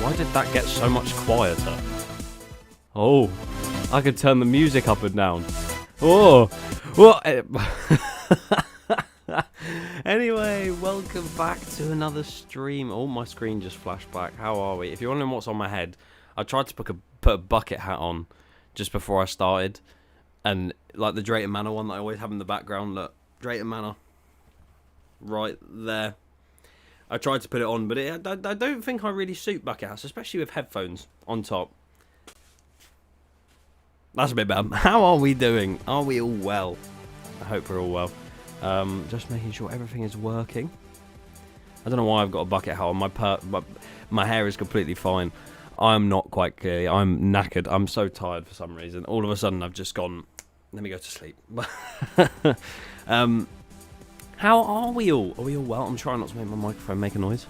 Why did that get so much quieter? Oh, I could turn the music up and down. Oh, what? Anyway, welcome back to another stream. Oh, my screen just flashed back. How are we? If you're wondering what's on my head, I tried to put a bucket hat on just before I started. And like the Drayton Manor one that I always have in the background. Look, Drayton Manor. Right there. I tried to put it on, but I don't think I really suit bucket hats, especially with headphones on top. That's a bit bad. How are we doing? Are we all well? I hope we're all well. Just making sure everything is working. I don't know why I've got a bucket hat on. My hair is completely fine. I'm not quite clear. I'm knackered. I'm so tired for some reason. All of a sudden, I've just gone, let me go to sleep. How are we all? Are we all well? I'm trying not to make my microphone make a noise.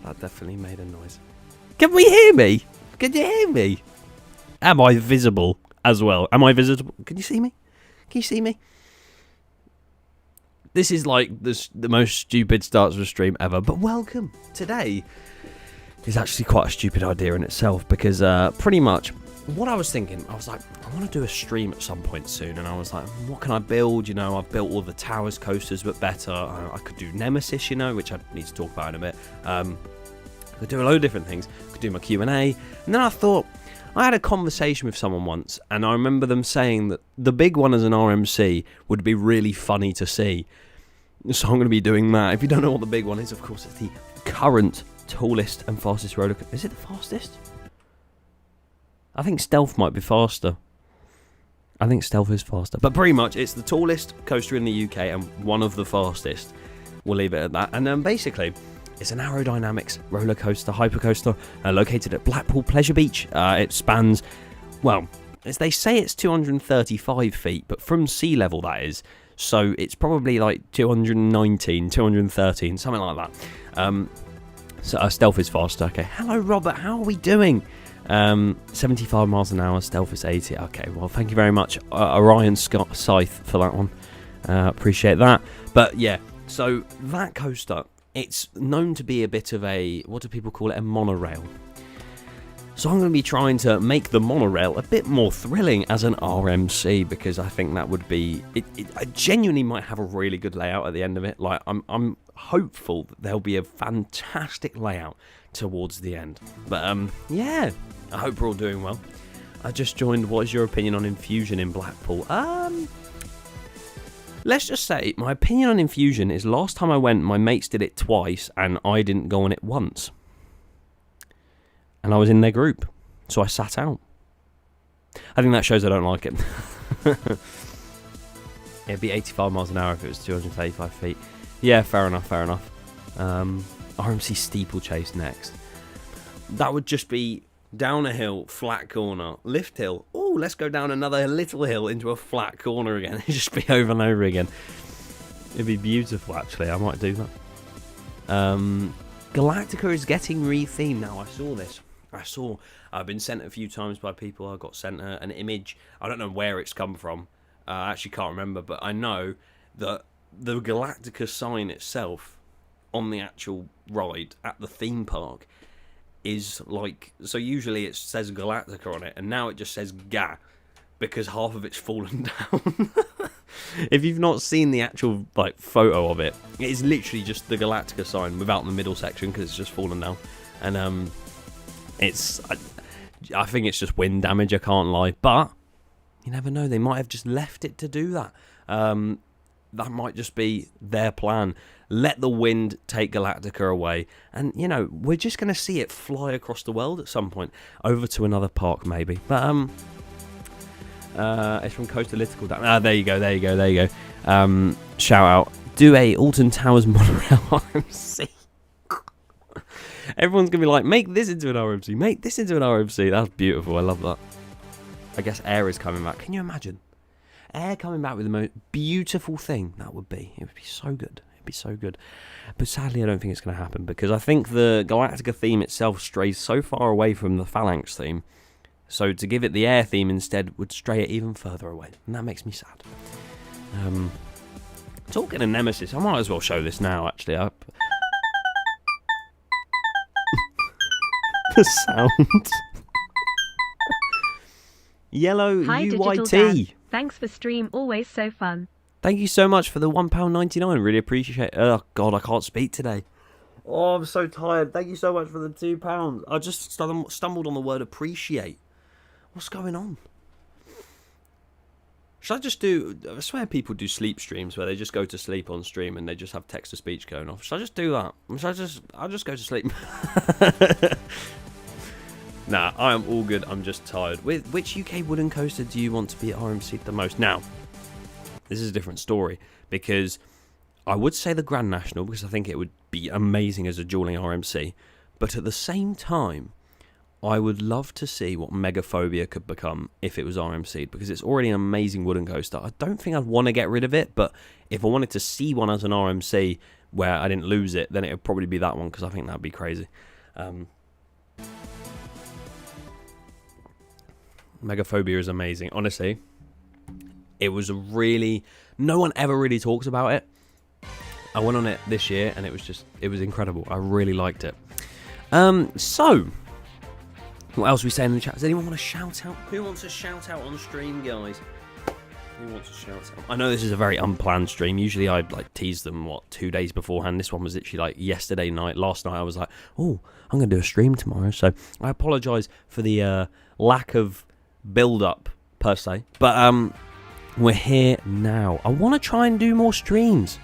That definitely made a noise. Can we hear me? Can you hear me? Am I visible as well? Am I visible? Can you see me? Can you see me? This is like the most stupid start to a stream ever, but welcome. Today is actually quite a stupid idea in itself because pretty much what I was thinking, I was like, I want to do a stream at some point soon, and I was like, what can I build? You know, I've built all the towers, coasters, but better. I could do Nemesis, you know, which I need to talk about in a bit. I could do a load of different things. I could do my Q&A, and then I thought, I had a conversation with someone once, and I remember them saying that the big one as an RMC would be really funny to see. So I'm going to be doing that. If you don't know what the big one is, of course, it's the current tallest and fastest roller coaster. Is it the fastest? I think Stealth might be faster. I think Stealth is faster. But pretty much, it's the tallest coaster in the UK and one of the fastest. We'll leave it at that. And then basically, it's an aerodynamics roller coaster, hypercoaster, located at Blackpool Pleasure Beach. It spans, well, as they say it's 235 feet, but from sea level that is. So it's probably like 219, 213, something like that. So Stealth is faster. Okay, hello Robert, how are we doing? 75 miles an hour, Stealth is 80. Okay, well, thank you very much, Orion Scott Scythe, for that one. Appreciate that. But yeah, so that coaster, it's known to be a bit of a, what do people call it, a monorail. So I'm going to be trying to make the monorail a bit more thrilling as an RMC, because I think that would be, I genuinely might have a really good layout at the end of it. Like, I'm hopeful that there'll be a fantastic layout towards the end. But yeah, I hope we're all doing well. I just joined. What is your opinion on Infusion in Blackpool? Let's just say my opinion on Infusion is last time I went, my mates did it twice and I didn't go on it once. And I was in their group, so I sat out. I think that shows I don't like it. It'd be 85 miles an hour if it was 235 feet. Yeah, fair enough, fair enough. RMC steeplechase next. That would just be down a hill, flat corner, lift hill. Oh, let's go down another little hill into a flat corner again. It'd just be over and over again. It'd be beautiful, actually. I might do that. Galactica is getting rethemed now. I saw this. I've been sent a few times by people. I got sent an image. I don't know where it's come from. I actually can't remember, but I know that the Galactica sign itself on the actual ride at the theme park is like, so usually it says Galactica on it, and now it just says GA because half of it's fallen down. If you've not seen the actual like photo of it, it is literally just the Galactica sign without the middle section because it's just fallen down. And I think it's just wind damage, I can't lie, but you never know, they might have just left it to do that. That might just be their plan. Let the wind take Galactica away, and you know, we're just going to see it fly across the world at some point, over to another park maybe. But it's from Coastalytical. There you go. Shout out. Do a Alton Towers monorail RMC. Everyone's going to be like, make this into an RMC. Make this into an RMC. That's beautiful. I love that. I guess Air is coming back. Can you imagine? Air coming back with the most beautiful thing that would be. It would be so good. It'd be so good. But sadly, I don't think it's going to happen because I think the Galactica theme itself strays so far away from the Phalanx theme. So to give it the Air theme instead would stray it even further away. And that makes me sad. Talking of Nemesis, I might as well show this now, actually. the sound. Yellow Hi, Digital UYT. Dan. Thanks for stream, always so fun. Thank you so much for the £1.99. Really appreciate it. Oh, God, I can't speak today. Oh, I'm so tired. Thank you so much for the £2. I just stumbled on the word appreciate. What's going on? Should I just do... I swear people do sleep streams where they just go to sleep on stream and they just have text-to-speech going off. Should I just do that? I'll just go to sleep. Nah, I am all good. I'm just tired. Which UK wooden coaster do you want to be at RMC the most? Now, this is a different story because I would say the Grand National because I think it would be amazing as a dueling RMC. But at the same time, I would love to see what Megaphobia could become if it was RMC'd because it's already an amazing wooden coaster. I don't think I'd want to get rid of it, but if I wanted to see one as an RMC where I didn't lose it, then it would probably be that one because I think that would be crazy. Megaphobia is amazing. Honestly, it was a really... No one ever really talks about it. I went on it this year and it was incredible. I really liked it. So, what else are we saying in the chat? Does anyone want to shout out? Who wants to shout out on stream, guys? Who wants to shout out? I know this is a very unplanned stream. Usually I'd like tease them, 2 days beforehand. This one was literally like yesterday night. Last night I was like, oh, I'm going to do a stream tomorrow. So I apologise for the lack of build-up per se. But we're here now. I want to try and do more streams.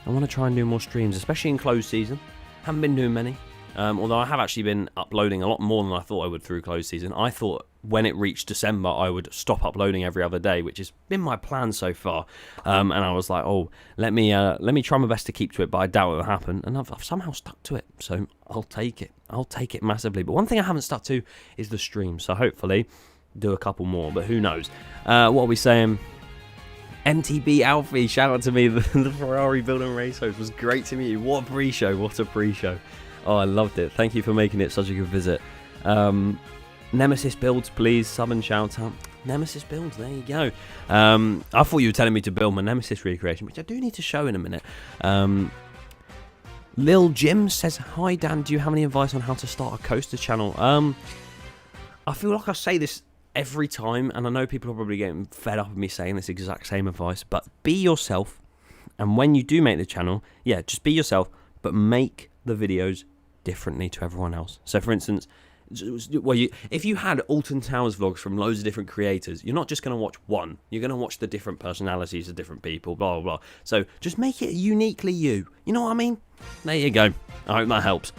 Especially in closed season. Haven't been doing many. Although I have actually been uploading a lot more than I thought I would through closed season. I thought when it reached December I would stop uploading every other day, which has been my plan so far. And I was like, oh, let me try my best to keep to it, but I doubt it will happen. And I've somehow stuck to it, so I'll take it. I'll take it massively. But one thing I haven't stuck to is the stream, so hopefully do a couple more, but who knows. What are we saying? MTB Alfie, shout out to me. The Ferrari building race host was great to meet you. What a pre-show. Oh, I loved it. Thank you for making it such a good visit. Nemesis builds, please. Sub and shout out. Nemesis builds, there you go. I thought you were telling me to build my Nemesis recreation, which I do need to show in a minute. Lil Jim says, hi Dan, do you have any advice on how to start a coaster channel? I feel like I say this every time, and I know people are probably getting fed up of me saying this exact same advice, but be yourself, and when you do make the channel, yeah, just be yourself, but make the videos differently to everyone else. So for instance, if you had Alton Towers vlogs from loads of different creators, you're not just going to watch one, you're going to watch the different personalities of different people, blah, blah, blah. So just make it uniquely you. You know what I mean? There you go. I hope that helps.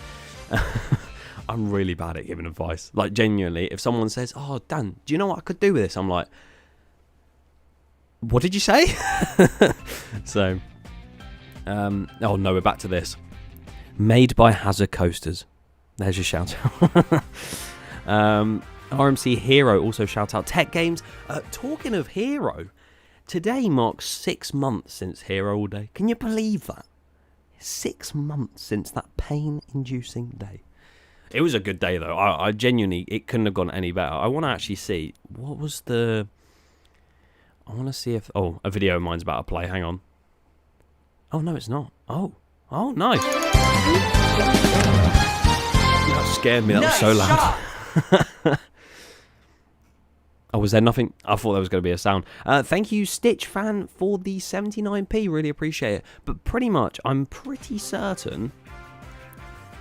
I'm really bad at giving advice. Like, genuinely, if someone says, oh, Dan, do you know what I could do with this? I'm like, what did you say? So, oh no, we're back to this. Made by Hazard Coasters. There's your shout out. RMC Hero also shout out. Tech Games. Talking of Hero, today marks 6 months since Hero All Day. Can you believe that? 6 months since that pain-inducing day. It was a good day though. I genuinely, it couldn't have gone any better. I want to actually see what was the. I want to see if a video of mine's about to play. Hang on. Oh no, it's not. Oh nice. That scared me. That was so loud. Oh, was there nothing? I thought there was going to be a sound. Thank you, Stitch Fan, for the 79p. Really appreciate it. But pretty much, I'm pretty certain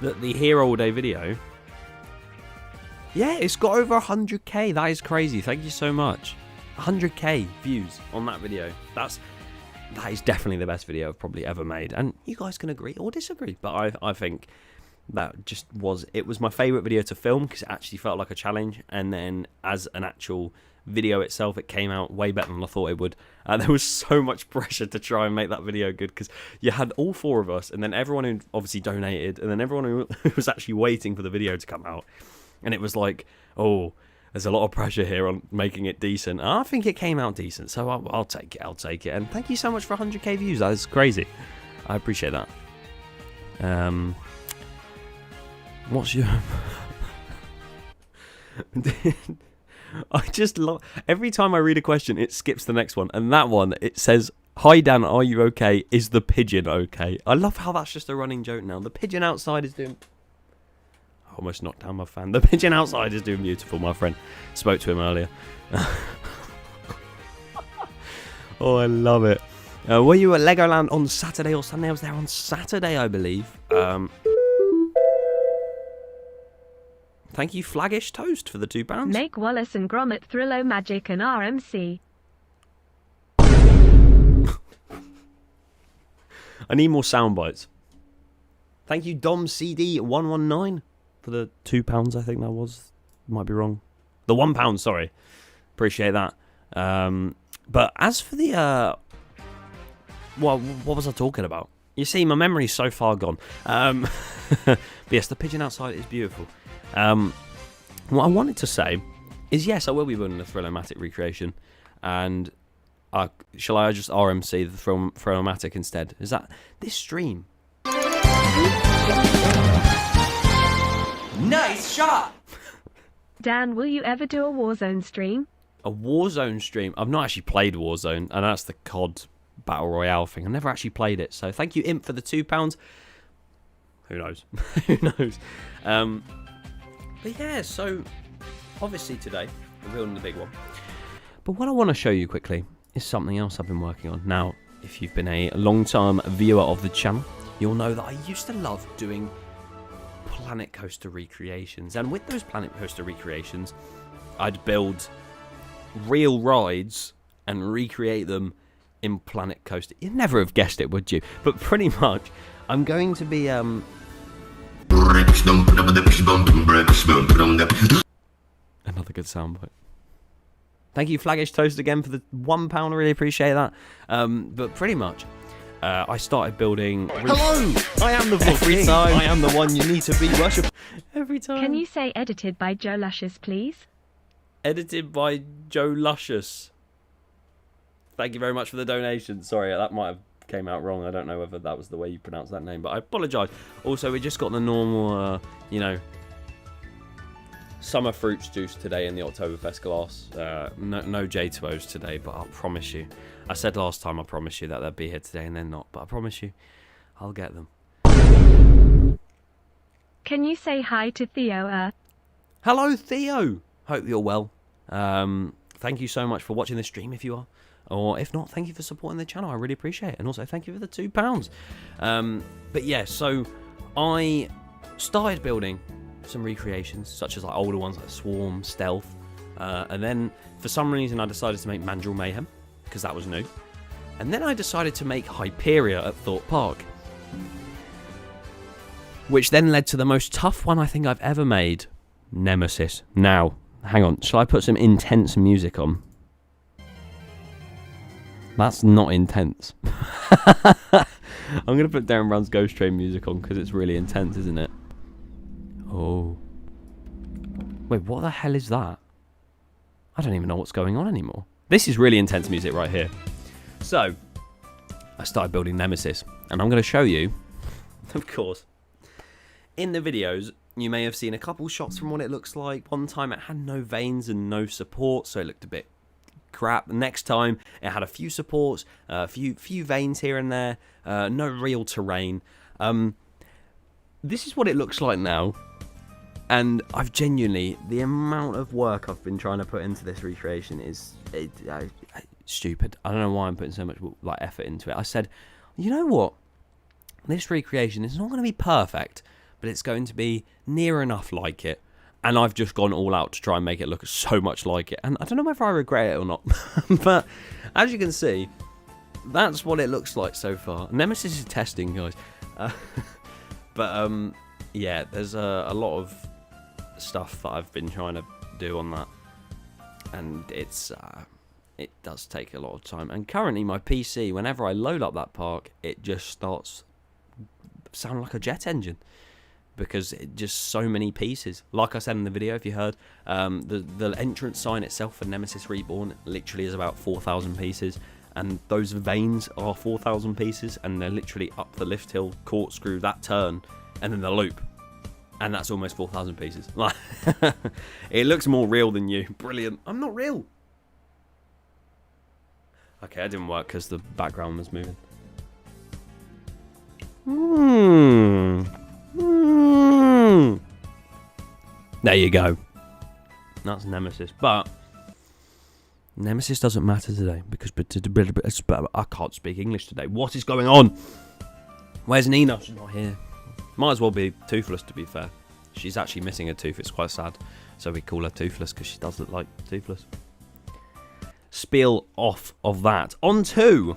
that the Hero All Day video, yeah, it's got over 100k. That is crazy. Thank you so much. 100k views on that video. That is definitely the best video I've probably ever made. And you guys can agree or disagree, but I think that just was my favourite video to film because it actually felt like a challenge, and then as an actual video itself, it came out way better than I thought it would. There was so much pressure to try and make that video good because you had all 4 of us, and then everyone who obviously donated, and then everyone who was actually waiting for the video to come out, and it was like, oh, there's a lot of pressure here on making it decent. And I think it came out decent, so I'll take it. And thank you so much for 100k views. That is crazy. I appreciate that. What's your... I just love... Every time I read a question, it skips the next one. And that one, it says, hi Dan, are you okay? Is the pigeon okay? I love how that's just a running joke now. The pigeon outside is doing... almost knocked down my fan. The pigeon outside is doing beautiful. My friend spoke to him earlier. Oh, I love it. Were you at Legoland on Saturday or Sunday? I was there on Saturday, I believe. Thank you, Flaggish Toast, for the £2. Make Wallace and Gromit Thrillo Magic and RMC. I need more sound bites. Thank you, Dom CD119, for the £2, I think that was. Might be wrong. The £1, sorry. Appreciate that. But as for the... what was I talking about? You see, my memory's so far gone. But yes, the pigeon outside is beautiful. What I wanted to say is, yes, I will be building a Thrillomatic recreation. And shall I just RMC the Thrillomatic instead? Is that this stream? Nice shot! Dan, will you ever do a Warzone stream? A Warzone stream? I've not actually played Warzone, and that's the COD Battle Royale thing. I've never actually played it, so thank you, Imp, for the £2. Who knows? Who knows? But yeah, so obviously today we're building the big one. But what I want to show you quickly is something else I've been working on. Now, if you've been a long-time viewer of the channel, you'll know that I used to love doing Planet Coaster recreations. And with those Planet Coaster recreations, I'd build real rides and recreate them in Planet Coaster. You'd never have guessed it, would you? But pretty much, I'm going to be another good soundbite. Thank you, Flaggish Toast, again for the £1. I really appreciate that. But pretty much, I started building. Hello, I am the vlog king. I am the one you need to be worship. Every time. Can you say edited by Joe Luscious, please? Edited by Joe Luscious. Thank you very much for the donation. Sorry, that might have came out wrong. I don't know whether that was the way you pronounce that name, but I apologise. Also, we just got the normal, summer fruits juice today in the Oktoberfest glass. No J2Os today, but I'll promise you. I said last time, I promise you that they'll be here today, and they're not. But I promise you, I'll get them. Can you say hi to Theo? Hello, Theo. Hope you're well. Thank you so much for watching this stream if you are. Or if not, thank you for supporting the channel. I really appreciate it. And also, thank you for the £2. But yeah, so I started building some recreations, such as like older ones like Swarm, Stealth. And then, for some reason, I decided to make Mandrill Mayhem, because that was new. And then I decided to make Hyperia at Thorpe Park, which then led to the most tough one I think I've ever made, Nemesis. Now, hang on, shall I put some intense music on? That's not intense. I'm going to put Darren Brown's Ghost Train music on because it's really intense, isn't it? Oh. Wait, what the hell is that? I don't even know what's going on anymore. This is really intense music right here. So, I started building Nemesis, and I'm going to show you, of course, in the videos, you may have seen a couple shots from what it looks like. One time it had no veins and no support, so it looked a bit crap. The next time it had a few supports, a few veins here and there, no real terrain. This is what it looks like now, and I've genuinely, the amount of work I've been trying to put into this recreation is stupid. I don't know why I'm putting so much effort into it. I said, you know what, this recreation is not going to be perfect, but it's going to be near enough like it. And I've just gone all out to try and make it look so much like it. And I don't know whether I regret it or not. But as you can see, that's what it looks like so far. Nemesis is testing, guys. Yeah, there's a lot of stuff that I've been trying to do on that. And it does take a lot of time. And currently my PC, whenever I load up that park, it just starts sounding like a jet engine. Because it just so many pieces. Like I said in the video, if you heard, the entrance sign itself for Nemesis Reborn literally is about 4,000 pieces, and those veins are 4,000 pieces, and they're literally up the lift hill, corkscrew, that turn, and then the loop, and that's almost 4,000 pieces. Like, it looks more real than you. Brilliant. I'm not real. Okay, that didn't work because the background was moving. There you go. That's Nemesis. But Nemesis doesn't matter today because I can't speak English today. What is going on? Where's Nina? She's not here. Might as well be Toothless, to be fair. She's actually missing a tooth. It's quite sad. So we call her Toothless because she does look like Toothless. Spiel off of that. On to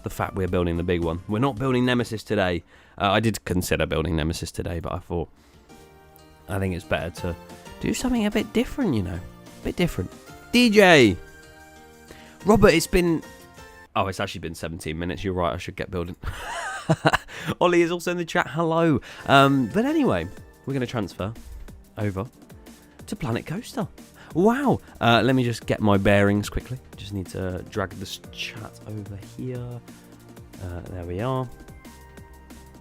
the fact we're building the big one. We're not building Nemesis today. I did consider building Nemesis today, but I think it's better to do something a bit different, you know. A bit different. DJ! Robert, it's been... Oh, it's actually been 17 minutes. You're right, I should get building. Ollie is also in the chat. Hello. But anyway, we're going to transfer over to Planet Coaster. Wow. Let me just get my bearings quickly. Just need to drag this chat over here. There we are.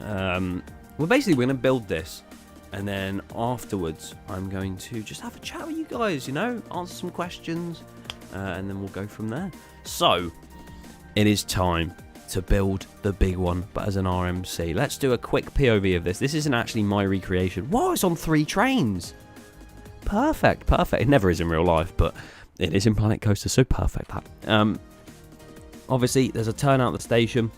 Well, basically, we're going to build this. And then afterwards, I'm going to just have a chat with you guys, you know, answer some questions. And then we'll go from there. So, it is time to build the big one, but as an RMC. Let's do a quick POV of this. This isn't actually my recreation. Whoa, it's on 3 trains. Perfect, perfect. It never is in real life, but it is in Planet Coaster, so perfect that. Obviously, there's a turn out the station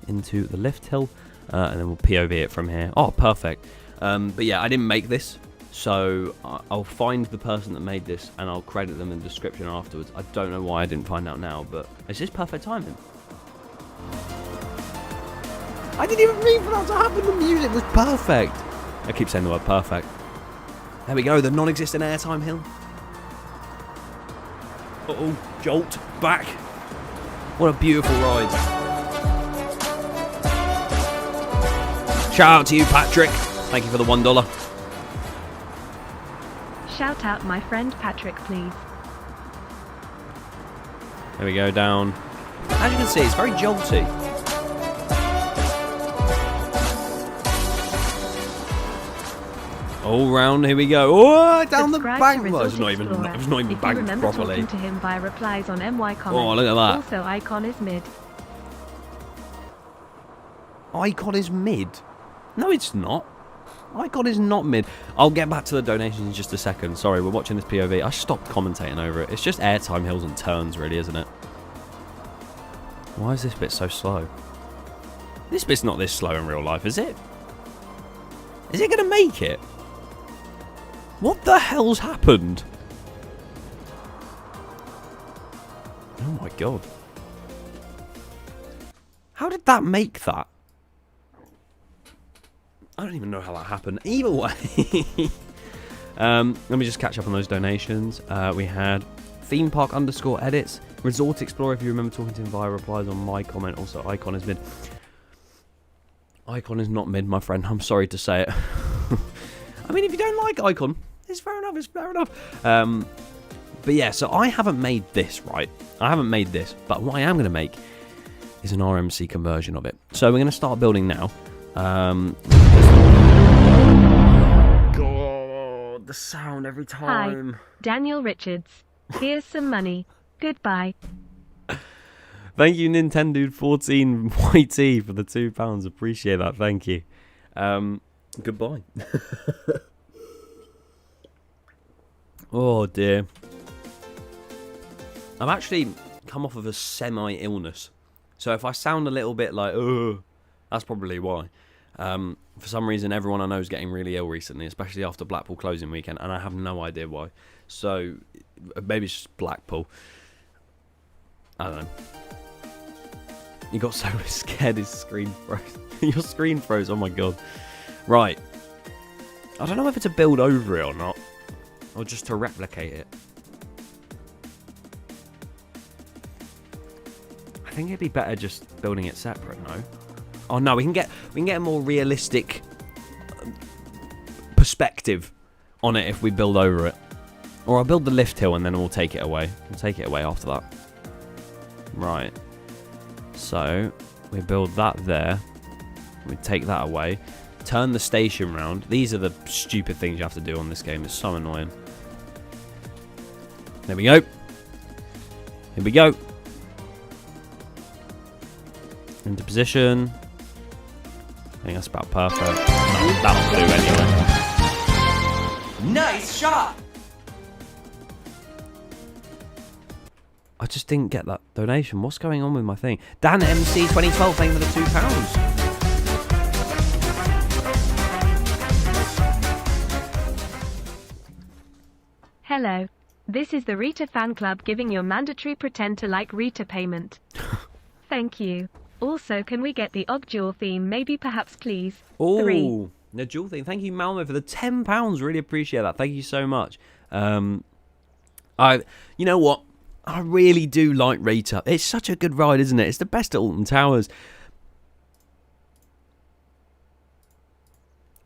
into the lift hill, and then we'll POV it from here. Oh, perfect. But yeah, I didn't make this, so I'll find the person that made this, and I'll credit them in the description afterwards. I don't know why I didn't find out now, but it's just perfect timing. I didn't even mean for that to happen. The music was perfect. I keep saying the word perfect. There we go, the non-existent airtime hill. Uh-oh, jolt, back. What a beautiful ride. Shout out to you, Patrick. Thank you for the $1. Shout out my friend Patrick, please. There we go, down. As you can see, it's very jolty. All round, here we go. Oh, down Subscribe the bank. to Well, it's not Resort even Explorer. banked remember properly. talking to him via replies on MY comments. Oh, look at that. Also, icon is mid. Icon is mid. No, it's not. Icon is not mid. I'll get back to the donations in just a second. Sorry, we're watching this POV. I stopped commentating over it. It's just airtime hills and turns, really, isn't it? Why is this bit so slow? This bit's not this slow in real life, is it? Is it going to make it? What the hell's happened? Oh my god. How did that make that? I don't even know how that happened. Either way. Let me just catch up on those donations. We had theme park _ edits. Resort Explorer, if you remember talking to him via replies on my comment. Also, Icon is mid. Icon is not mid, my friend. I'm sorry to say it. I mean, if you don't like Icon, it's fair enough. It's fair enough. But yeah, so I haven't made this, right? I haven't made this. But what I am going to make is an RMC conversion of it. So we're going to start building now. God, the sound every time. Hi, Daniel Richards. Here's some money. Goodbye. Thank you, Nintendo14YT, for the £2. Appreciate that. Thank you. Goodbye. Oh dear. I've actually come off of a semi-illness, so if I sound a little bit like, ugh, that's probably why. For some reason, everyone I know is getting really ill recently, especially after Blackpool closing weekend, and I have no idea why. So maybe it's just Blackpool. I don't know. You got so scared his screen froze. Your screen froze, oh my god. Right. I don't know whether to build over it or not, or just to replicate it. I think it'd be better just building it separate, no? Oh no, we can get a more realistic perspective on it if we build over it. Or I'll build the lift hill and then we'll take it away. We'll take it away after that. Right. So, we build that there. We take that away. Turn the station round. These are the stupid things you have to do on this game. It's so annoying. There we go. Here we go. Into position. I think that's about perfect. That'll do anyway. Nice shot! I just didn't get that donation. What's going on with my thing? Dan MC 2012, thank you for the £2. Hello. This is the Rita fan club giving your mandatory pretend to like Rita payment. Thank you. Also, can we get the Og Jewel theme? Maybe, perhaps, please. Oh, the Jewel theme. Thank you, Malmo, for the £10. Really appreciate that. Thank you so much. You know what? I really do like Rita. It's such a good ride, isn't it? It's the best at Alton Towers.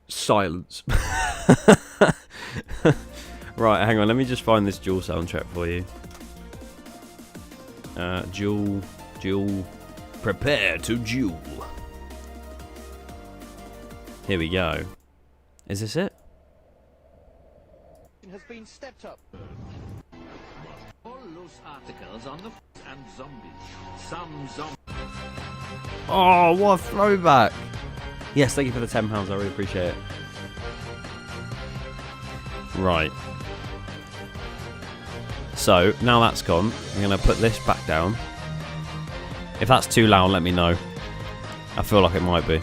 Silence. Right, hang on. Let me just find this Jewel soundtrack for you. Jewel. Prepare to Jewel. Here we go. Is this it? Has been stepped up. All loose articles on the and zombies. Some zombies. Oh, what a throwback. Yes, thank you for the £10. I really appreciate it. Right. So, now that's gone, I'm going to put this back down. If that's too loud, let me know. I feel like it might be.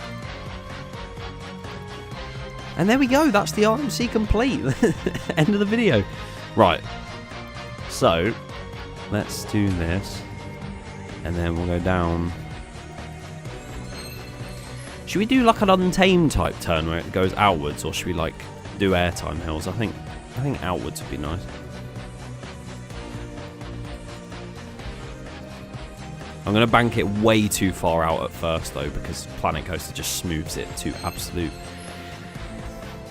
And there we go. That's the RMC complete. End of the video. Right. So, let's do this. And then we'll go down. Should we do like an Untamed type turn where it goes outwards? Or should we like do airtime hills? I think outwards would be nice. I'm going to bank it way too far out at first though, because Planet Coaster just smooths it to absolute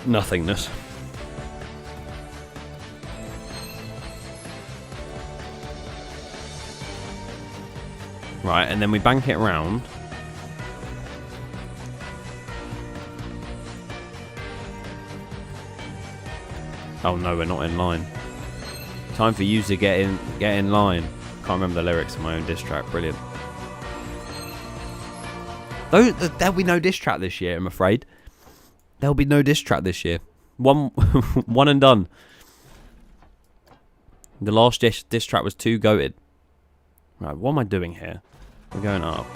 nothingness. Right, and then we bank it round. Oh no, we're not in line. Time for you to get in line. Can't remember the lyrics of my own diss track. Brilliant. There'll be no diss track this year, I'm afraid. There'll be no diss track this year. One and done. The last diss track was too goated. Right, what am I doing here? We're going up.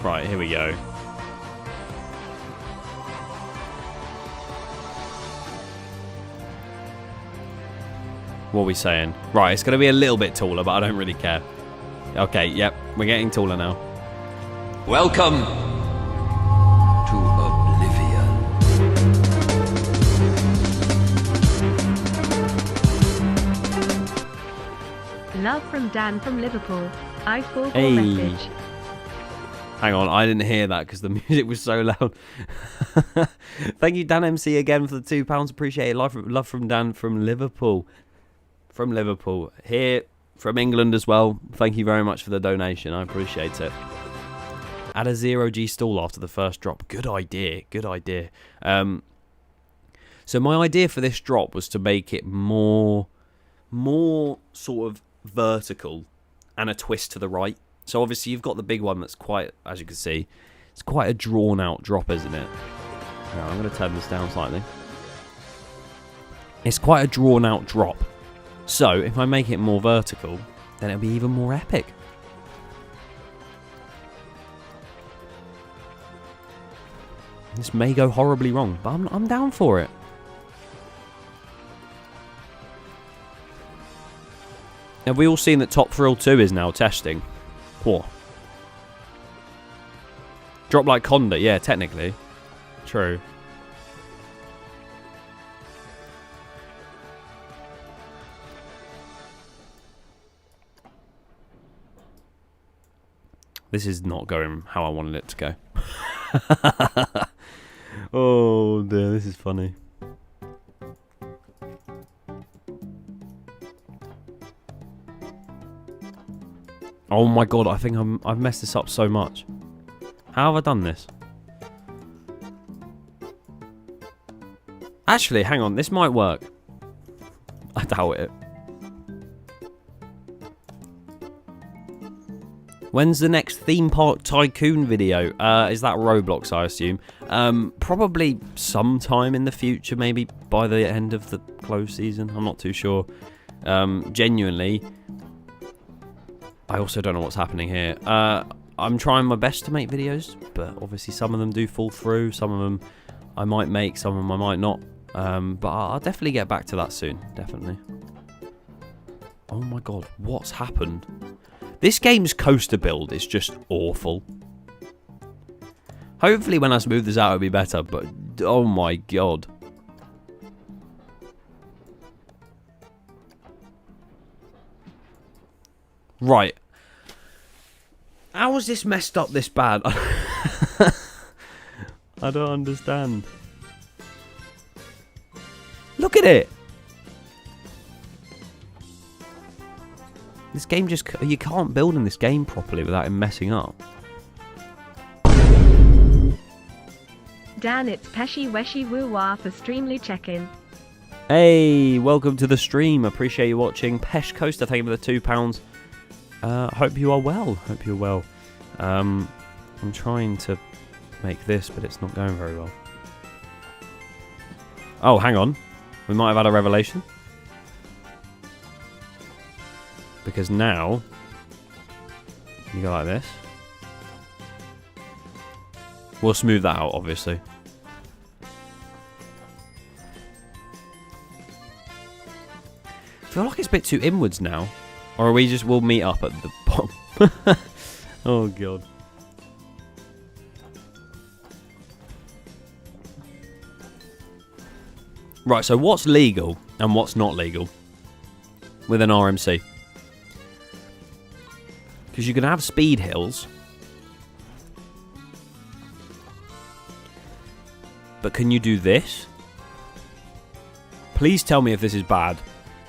Right, here we go. What are we saying? Right, it's going to be a little bit taller, but I don't really care. Okay, yep, we're getting taller now. Welcome to Oblivion. Love from Dan from Liverpool. I forward Hey. message. Hang on, I didn't hear that because the music was so loud. Thank you, Dan MC, again for the £2. Appreciate it. Love from Dan from Liverpool. From Liverpool. Here from England as well. Thank you very much for the donation. I appreciate it. Add a 0G stall after the first drop. Good idea. Good idea. So my idea for this drop was to make it more sort of vertical and a twist to the right. So obviously you've got the big one that's quite, as you can see, it's quite a drawn out drop, isn't it? Now, I'm going to turn this down slightly. It's quite a drawn out drop. So if I make it more vertical, then it'll be even more epic. This may go horribly wrong, but I'm down for it. Have we all seen that Top Thrill 2 is now testing? Whoa. Drop like Conda, yeah, technically. True. This is not going how I wanted it to go. Oh dear, this is funny. Oh my god, I think I've messed this up so much. How have I done this? Actually, hang on, this might work. I doubt it. When's the next theme park tycoon video? Is that Roblox, I assume? Probably sometime in the future, maybe by the end of the close season. I'm not too sure. Genuinely, I also don't know what's happening here. I'm trying my best to make videos, but obviously some of them do fall through. Some of them I might make, some of them I might not. But I'll definitely get back to that soon. Definitely. Oh my god, what's happened? This game's coaster build is just awful. Hopefully when I smooth this out it'll be better, but oh my god. Right. How was this messed up this bad? I don't understand. Look at it. This game just... You can't build in this game properly without it messing up. Dan, it's Peshy Weshy Woo Wah for Streamly check-in. Hey, welcome to the stream. Appreciate you watching. Pesh Coaster, thank you for the £2. Hope you are well. Hope you're well. I'm trying to make this, but it's not going very well. Oh, hang on. We might have had a revelation. Because now, you go like this. We'll smooth that out, obviously. I feel like it's a bit too inwards now. Or are we just, we'll meet up at the bottom. Oh, God. Right, so what's legal and what's not legal with an RMC? Because you can have speed hills, but can you do this? Please tell me if this is bad.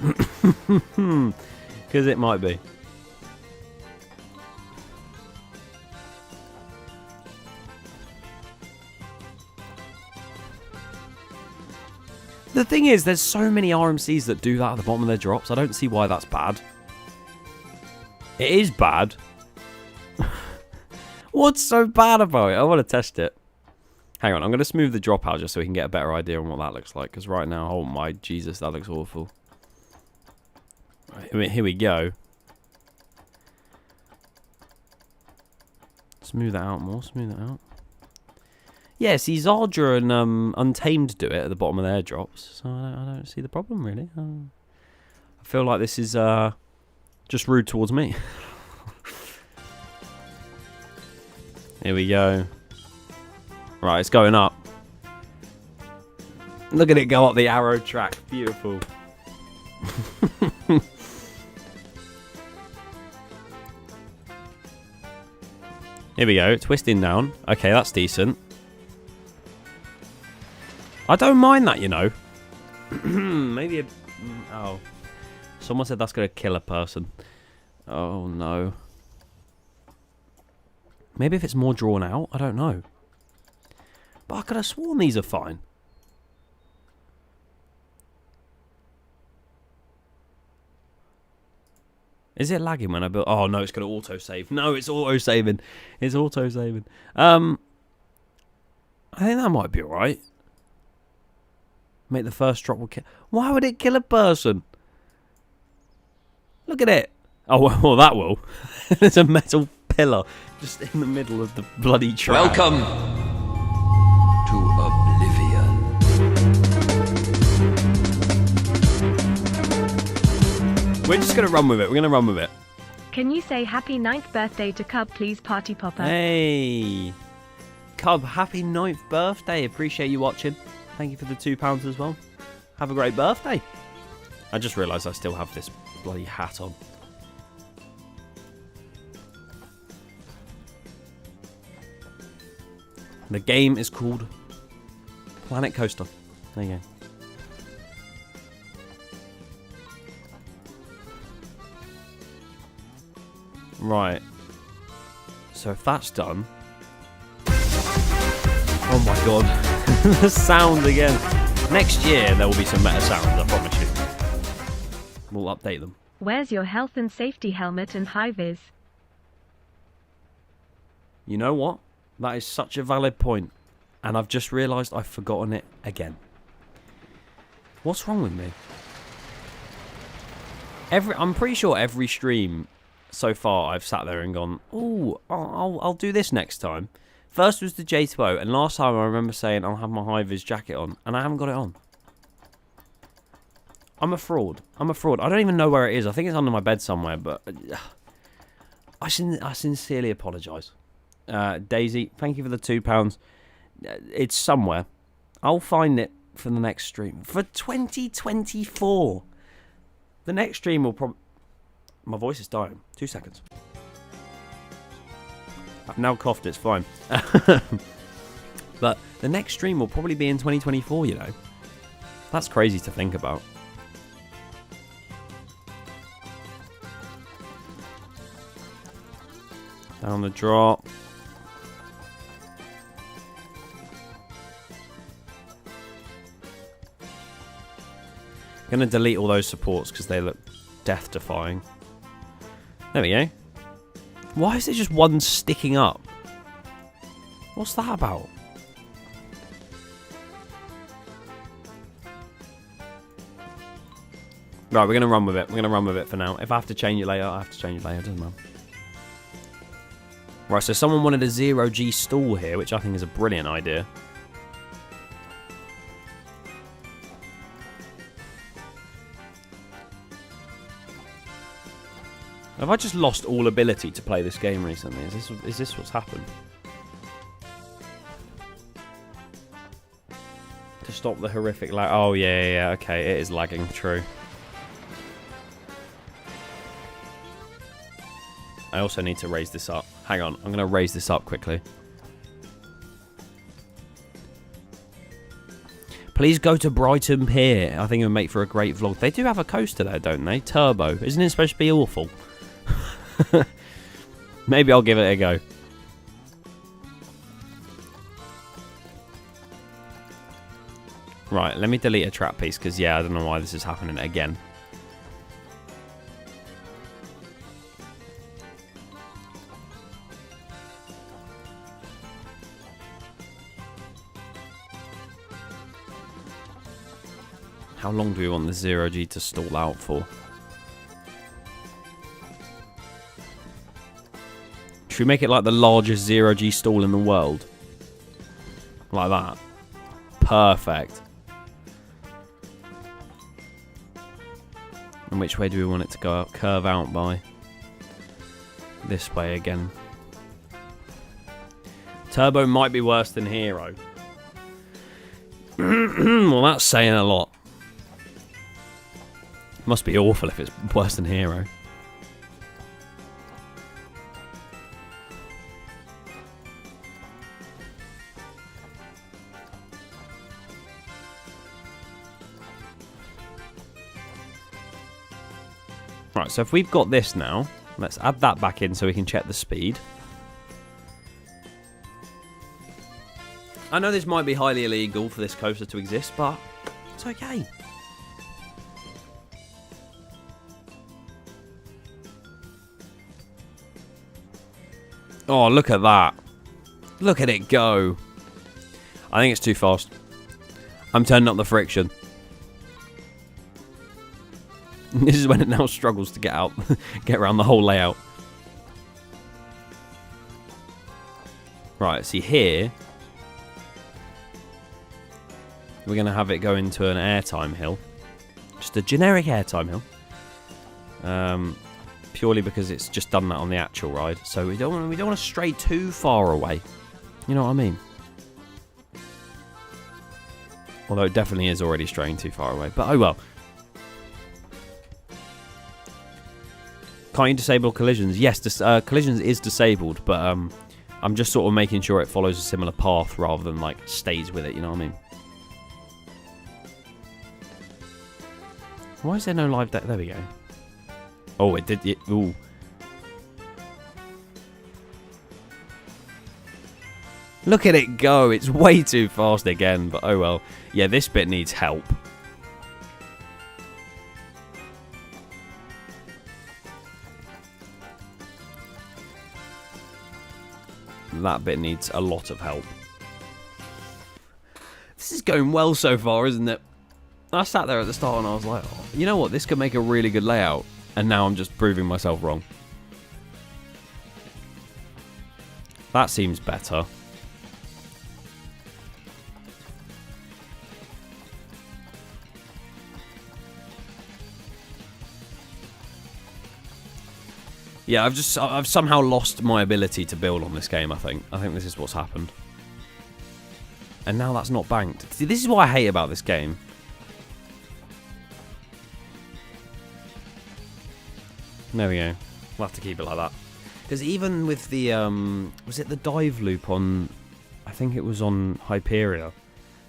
Because it might be. The thing is, there's so many RMCs that do that at the bottom of their drops. I don't see why that's bad. It is bad. What's so bad about it? I want to test it. Hang on, I'm going to smooth the drop out just so we can get a better idea on what that looks like. Because right now, oh my Jesus, that looks awful. Right, here we go. Smooth that out more, smooth it out. Yeah, see, Zardra and Untamed do it at the bottom of their drops. So I don't see the problem, really. I feel like this is just rude towards me. Here we go. Right, it's going up. Look at it go up the arrow track. Beautiful. Here we go. Twisting down. Okay, that's decent. I don't mind that, you know. Maybe a... Oh. Someone said that's going to kill a person. Oh, no. Maybe if it's more drawn out. I don't know. But I could have sworn these are fine. Is it lagging when I build? Oh, no, it's going to auto-save. No, it's auto-saving. It's auto-saving. I think that might be alright. Make the first drop will kill... Why would it kill a person? Look at it. Oh, well, that will. There's a metal pillar just in the middle of the bloody track. Welcome to Oblivion. We're just going to run with it. We're going to run with it. Can you say happy 9th birthday to Cub, please, Party Popper? Hey. Cub, happy 9th birthday. Appreciate you watching. Thank you for the £2 as well. Have a great birthday. I just realised I still have this bloody hat on. The game is called Planet Coaster. There you go. Right. So if that's done... Oh my god. The sound again. Next year there will be some better sounds, I promise you. We'll update them. Where's your health and safety helmet and high vis? You know what? That is such a valid point. And I've just realised I've forgotten it again. What's wrong with me? I'm pretty sure every stream so far I've sat there and gone, oh, I'll do this next time. First was the J2O, and last time I remember saying I'll have my high-vis jacket on, and I haven't got it on. I'm a fraud. I'm a fraud. I don't even know where it is. I think it's under my bed somewhere, but I sincerely apologise. Daisy, thank you for the £2. It's somewhere. I'll find it for the next stream. For 2024. The next stream will probably... My voice is dying. 2 seconds. I've now coughed, it's fine. But the next stream will probably be in 2024, you know. That's crazy to think about. Down the drop. I'm going to delete all those supports because they look death-defying. There we go. Why is there just one sticking up? What's that about? Right, we're going to run with it. We're going to run with it for now. If I have to change it later, I have to change it later. It doesn't matter. Right, so someone wanted a 0G stall here, which I think is a brilliant idea. Have I just lost all ability to play this game recently? Is this what's happened? To stop the horrific lag. Oh, yeah, okay, it is lagging, true. I also need to raise this up. Hang on, I'm going to raise this up quickly. Please go to Brighton Pier. I think it would make for a great vlog. They do have a coaster there, don't they? Turbo. Isn't it supposed to be awful? Maybe I'll give it a go. Right, let me delete a trap piece because, yeah, I don't know why this is happening again. How long do we want the 0G to stall out for? Should we make it like the largest 0G stall in the world? Like that. Perfect. And which way do we want it to go? Curve out by? This way again. Turbo might be worse than Hero. Well, that's saying a lot. Must be awful if it's worse than Hero. Right, so if we've got this now, let's add that back in so we can check the speed. I know this might be highly illegal for this coaster to exist, but it's okay. Oh, look at that. Look at it go. I think it's too fast. I'm turning up the friction. This is when it now struggles to get out, get around the whole layout. Right, see here, we're going to have it go into an airtime hill. Just a generic airtime hill. Purely because it's just done that on the actual ride. So we don't want to stray too far away. You know what I mean? Although it definitely is already straying too far away. But oh well. Can't you disable collisions? Yes, collisions is disabled, but I'm just sort of making sure it follows a similar path rather than like stays with it, you know what I mean? Why is there no live deck? There we go. Oh, it did. Ooh. Look at it go. It's way too fast again, but oh well. Yeah, this bit needs help. that bit needs a lot of help. This is going well so far, isn't it? I sat there at the start and I was like, oh, you know what, this could make a really good layout. And now I'm just proving myself wrong. That seems better. Yeah, I've somehow lost my ability to build on this game, I think. I think this is what's happened. And now that's not banked. See, this is what I hate about this game. There we go. We'll have to keep it like that. Because even with the, was it the dive loop on, I think it was on Hyperia,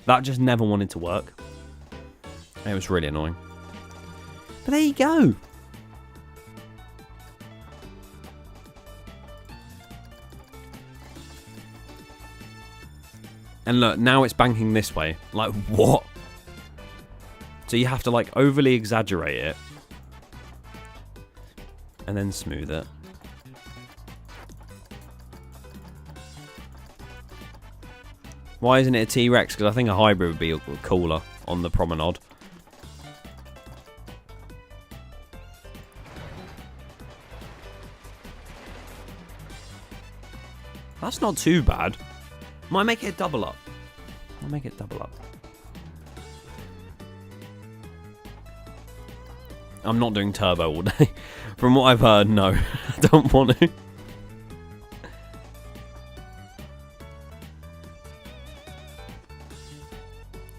that just never wanted to work. It was really annoying. But there you go. And look, now it's banking this way. Like, what? So you have to, like, overly exaggerate it. And then smooth it. Why isn't it a T-Rex? Because I think a hybrid would be cooler on the promenade. That's not too bad. Might make it double up. I'll make it double up. I'm not doing turbo all day. From what I've heard, no. I don't want to.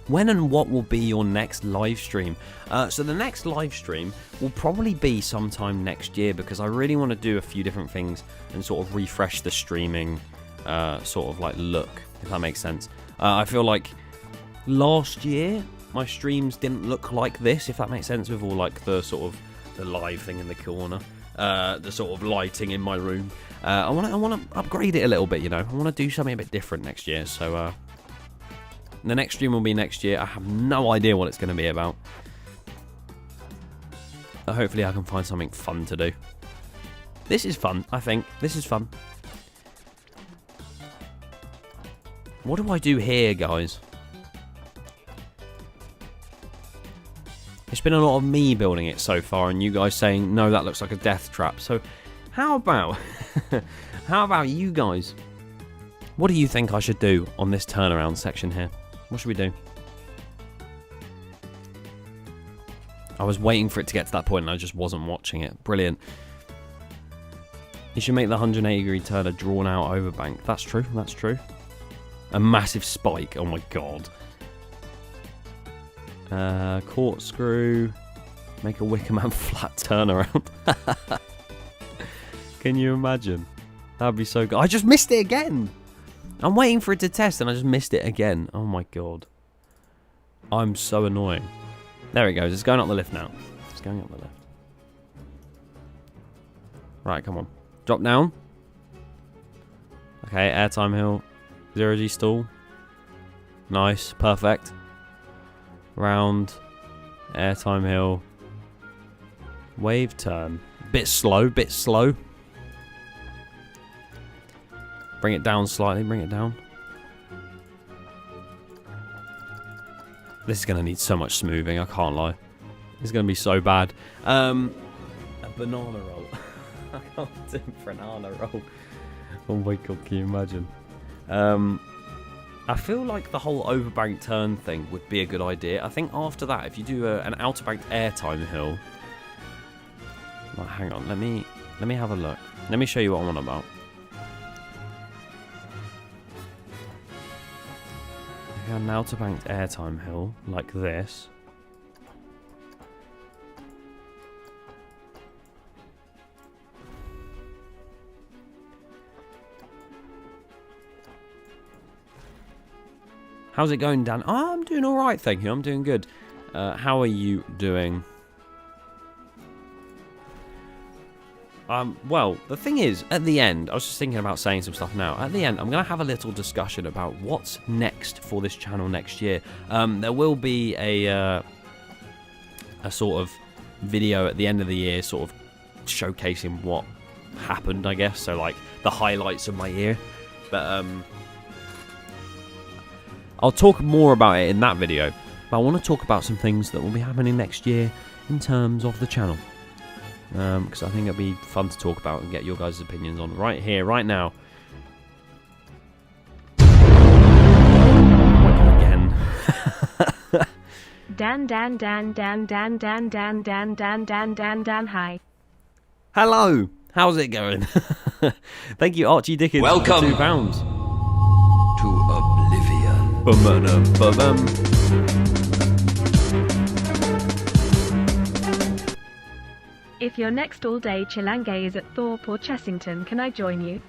When and what will be your next live stream? So the next live stream will probably be sometime next year because I really want to do a few different things and sort of refresh the streaming sort of like look, if that makes sense. I feel like last year my streams didn't look like this, if that makes sense, with all like the sort of the live thing in the corner, the sort of lighting in my room. I want to upgrade it a little bit, you know. I want to do something a bit different next year. So the next stream will be next year. I have no idea what it's going to be about. Hopefully I can find something fun to do. This is fun, I think. This is fun. What do I do here, guys? It's been a lot of me building it so far, and you guys saying, no, that looks like a death trap. So, how about... how about you guys? What do you think I should do on this turnaround section here? What should we do? I was waiting for it to get to that point, and I just wasn't watching it. Brilliant. You should make the 180-degree turn a drawn-out overbank. That's true, that's true. A massive spike. Oh, my God. Corkscrew. Make a Wickerman flat turnaround. Can you imagine? That'd be so good. I just missed it again. I'm waiting for it to test and I just missed it again. Oh my God. I'm so annoying. There it goes. It's going up the lift now. It's going up the lift. Right, come on. Drop down. Okay, airtime hill. 0G stall. Nice. Perfect. Round. Airtime hill. Wave turn. Bit slow, bit slow. Bring it down slightly, bring it down. This is going to need so much smoothing, I can't lie. It's going to be so bad. A banana roll. I can't do banana roll. Oh my God, can you imagine? I feel like the whole overbank turn thing would be a good idea. I think after that, if you do an outer bank airtime hill... Well, hang on, let me have a look. Let me show you what I'm on about. An outer banked airtime hill like this. How's it going, Dan? Oh, I'm doing all right, thank you. I'm doing good. How are you doing? Well, the thing is, at the end, I was just thinking about saying some stuff now. At the end, I'm going to have a little discussion about what's next for this channel next year. There will be a sort of video at the end of the year, sort of showcasing what happened, I guess. So, like, the highlights of my year. But I'll talk more about it in that video. But I want to talk about some things that will be happening next year in terms of the channel. Because I think it'll be fun to talk about and get your guys' opinions on right here, right now. Again. Dan, hi. Hello! How's it going? Thank you, Archie Dickens, Welcome. for £2. To oblivion. Bum-bum-bum-bum. If your next all-day Chilange is at Thorpe or Chessington, can I join you?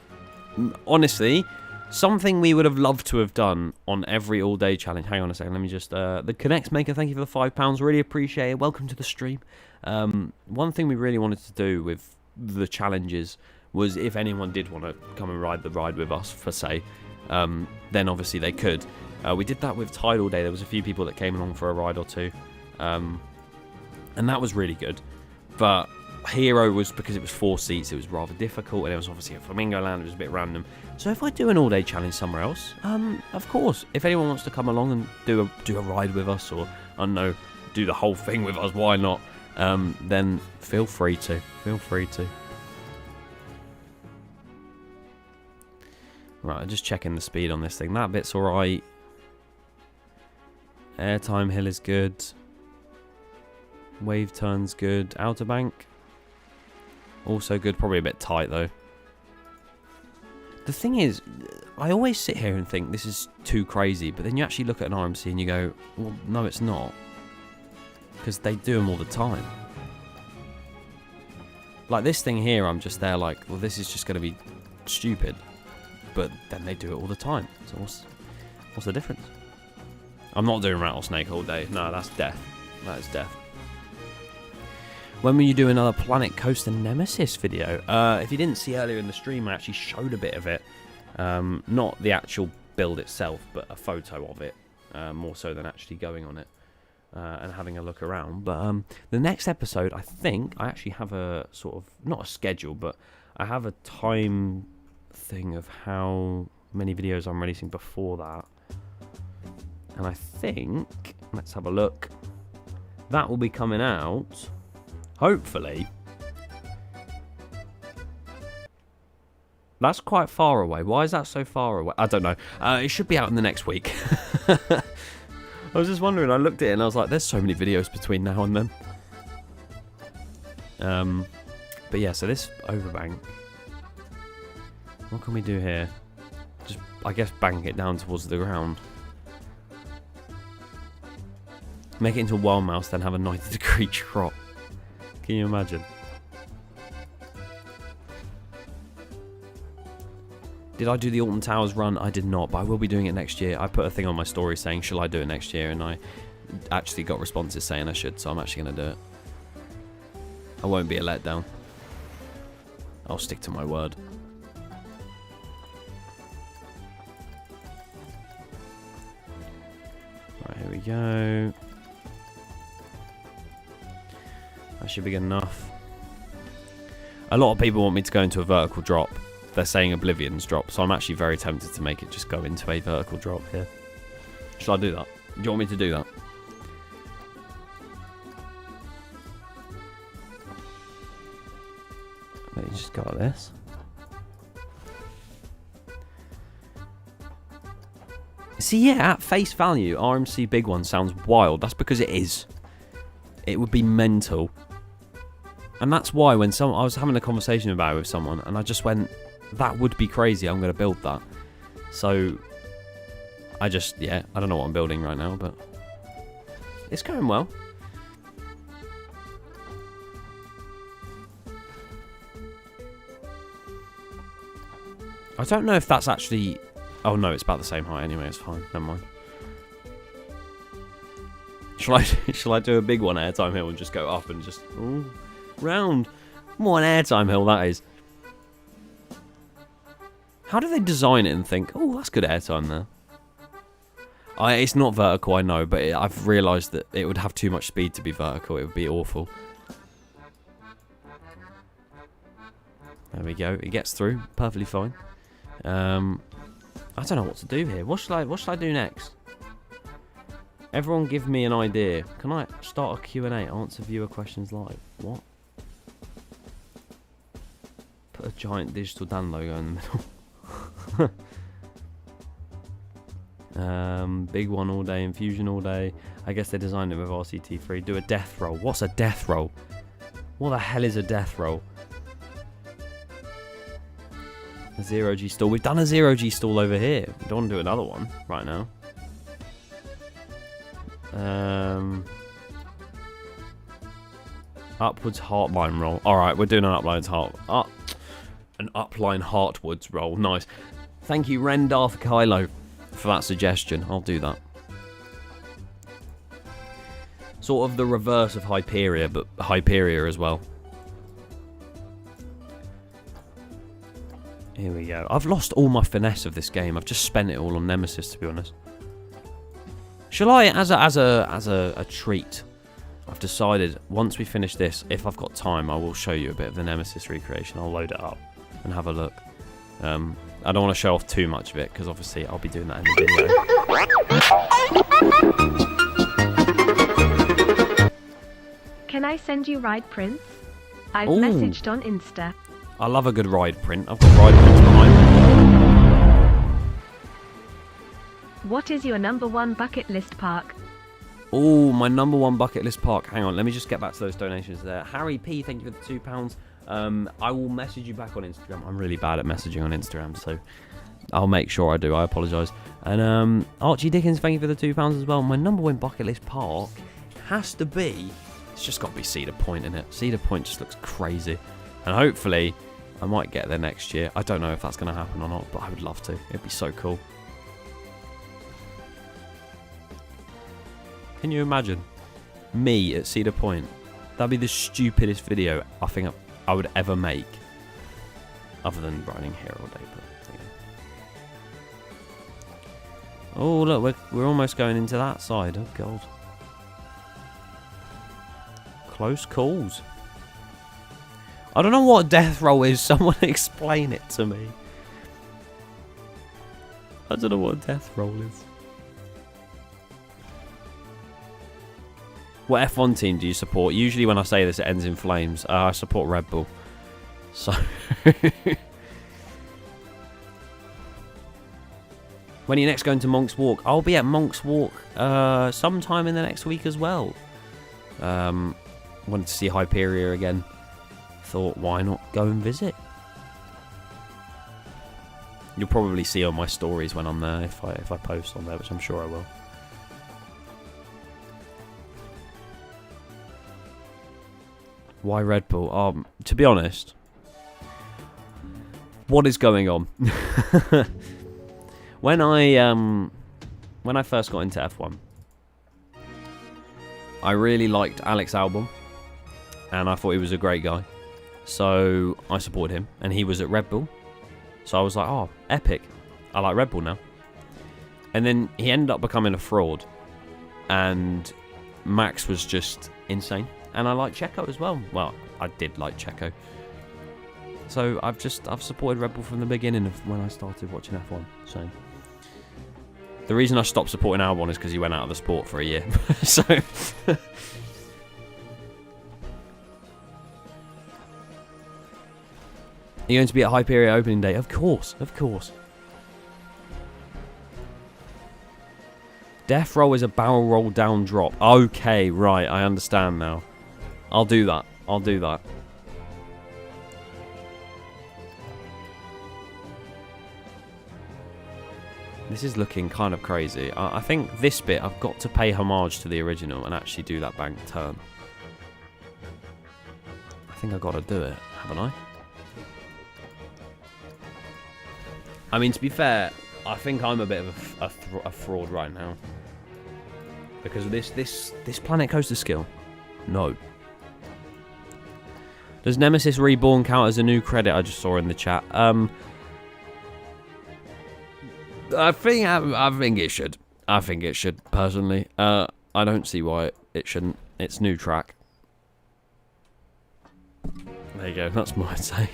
Honestly, something we would have loved to have done on every all-day challenge. Hang on a second, let me just... the Connects Maker, thank you for the £5. Really appreciate it. Welcome to the stream. One thing we really wanted to do with the challenges was if anyone did want to come and ride the ride with us, for say, then obviously they could. We did that with Tidal Day. There was a few people that came along for a ride or two. And that was really good. But Hero was, because it was 4 seats, it was rather difficult, and it was obviously at Flamingo Land, it was a bit random. So if I do an all-day challenge somewhere else, of course, if anyone wants to come along and do a ride with us, or, I don't know, do the whole thing with us, why not? Then feel free to. Right, I'm just checking the speed on this thing. That bit's alright. Airtime hill is good. Wave turn's good. Outer bank, also good. Probably a bit tight though. The thing is, I always sit here and think this is too crazy, but then you actually look at an RMC and you go, well, no, it's not. Because they do them all the time. Like this thing here, I'm just there like, well, this is just going to be stupid. But then they do it all the time. So what's the difference? I'm not doing rattlesnake all day. No, that's death. That is death. When will you do another Planet Coaster Nemesis video? If you didn't see earlier in the stream, I actually showed a bit of it. Not the actual build itself, but a photo of it. More so than actually going on it and having a look around. But the next episode, I think, I actually have a sort of, not a schedule, but I have a time thing of how many videos I'm releasing before that. And I think, let's have a look, that will be coming out... hopefully. That's quite far away. Why is that so far away? I don't know. It should be out in the next week. I was just wondering. I looked at it and I was like, there's so many videos between now and then. But yeah, so this overbank. What can we do here? Just, I guess, bank it down towards the ground. Make it into a wild mouse, then have a 90-degree drop. Can you imagine? Did I do the Alton Towers run? I did not, but I will be doing it next year. I put a thing on my story saying, shall I do it next year? And I actually got responses saying I should, so I'm actually going to do it. I won't be a letdown. I'll stick to my word. Right, here we go. That should be good enough. A lot of people want me to go into a vertical drop. They're saying Oblivion's drop, so I'm actually very tempted to make it just go into a vertical drop here. Should I do that? Do you want me to do that? Let me just go like this. See, yeah, at face value, RMC Big One sounds wild. That's because it is. It would be mental. And that's why when I was having a conversation about it with someone, and I just went, that would be crazy, I'm going to build that. So, I don't know what I'm building right now, but it's going well. I don't know if that's actually... Oh no, it's about the same height anyway, it's fine, never mind. Shall I do a big one airtime hill and just go up and just... Ooh, round. What an airtime hill that is. How do they design it and think, oh, that's good airtime there? It's not vertical, I know, but I've realised that it would have too much speed to be vertical. It would be awful. There we go. It gets through. Perfectly fine. I don't know what to do here. What should I do next? Everyone give me an idea. Can I start a Q&A? Answer viewer questions live. What? Put a giant digital Dan logo in the middle. Big one all day, infusion all day. I guess they designed it with RCT3. Do a death roll. What's a death roll? What the hell is a death roll? A 0G stall. We've done a 0G stall over here. We don't want to do another one right now. Upwards heartline roll. Alright, we're doing an upline heartwards roll. Nice. Thank you, Rendarth Kylo, for that suggestion. I'll do that. Sort of the reverse of Hyperia, but Hyperia as well. Here we go. I've lost all my finesse of this game. I've just spent it all on Nemesis, to be honest. Shall I, as a treat, I've decided once we finish this, if I've got time, I will show you a bit of the Nemesis recreation. I'll load it up and have a look. I don't want to show off too much of it because obviously I'll be doing that in the video. Can I send you ride prints? I've Ooh. messaged on Insta. I love a good ride print. I've got ride prints behind me. What is your #1 bucket list park? Oh, my #1 bucket list park. Hang on, let me just get back to those donations there. Harry P, thank you for the £2. I will message you back on Instagram. I'm really bad at messaging on Instagram, so I'll make sure I do. I apologise. And Archie Dickens, thank you for the £2 as well. My #1 bucket list park has to be... It's just got to be Cedar Point, innit? Cedar Point just looks crazy. And hopefully, I might get there next year. I don't know if that's going to happen or not, but I would love to. It'd be so cool. Can you imagine me at Cedar Point? That'd be the stupidest video I think I would ever make, other than riding here all day. But yeah. Oh look, we're almost going into that side. Oh god, close calls. I don't know what death roll is. Someone explain it to me. I don't know what death roll is. What F1 team do you support? Usually when I say this, it ends in flames. I support Red Bull. So... When are you next going to Monk's Walk? I'll be at Monk's Walk sometime in the next week as well. Wanted to see Hyperia again. Thought, why not go and visit? You'll probably see on my stories when I'm there if I post on there, which I'm sure I will. Why Red Bull? To be honest, what is going on? When I first got into F1, I really liked Alex Albon, and I thought he was a great guy. So I supported him, and he was at Red Bull. So I was like, oh, epic. I like Red Bull now. And then he ended up becoming a fraud, and Max was just insane. And I like Checo as well. Well, I did like Checo. So I've supported Red Bull from the beginning of when I started watching F1. So the reason I stopped supporting Albon is because he went out of the sport for a year. So you're going to be at Hyperia opening day? Of course, of course. Death roll is a barrel roll down drop. Okay, right, I understand now. I'll do that. I'll do that. This is looking kind of crazy. I think this bit, I've got to pay homage to the original and actually do that bank turn. I think I've got to do it, haven't I? I mean, to be fair, I think I'm a bit of a fraud right now. Because of this Planet Coaster skill. No. Does Nemesis Reborn count as a new credit? I just saw in the chat. I think it should. I think it should, personally. I don't see why it shouldn't. It's new track. There you go. That's my say.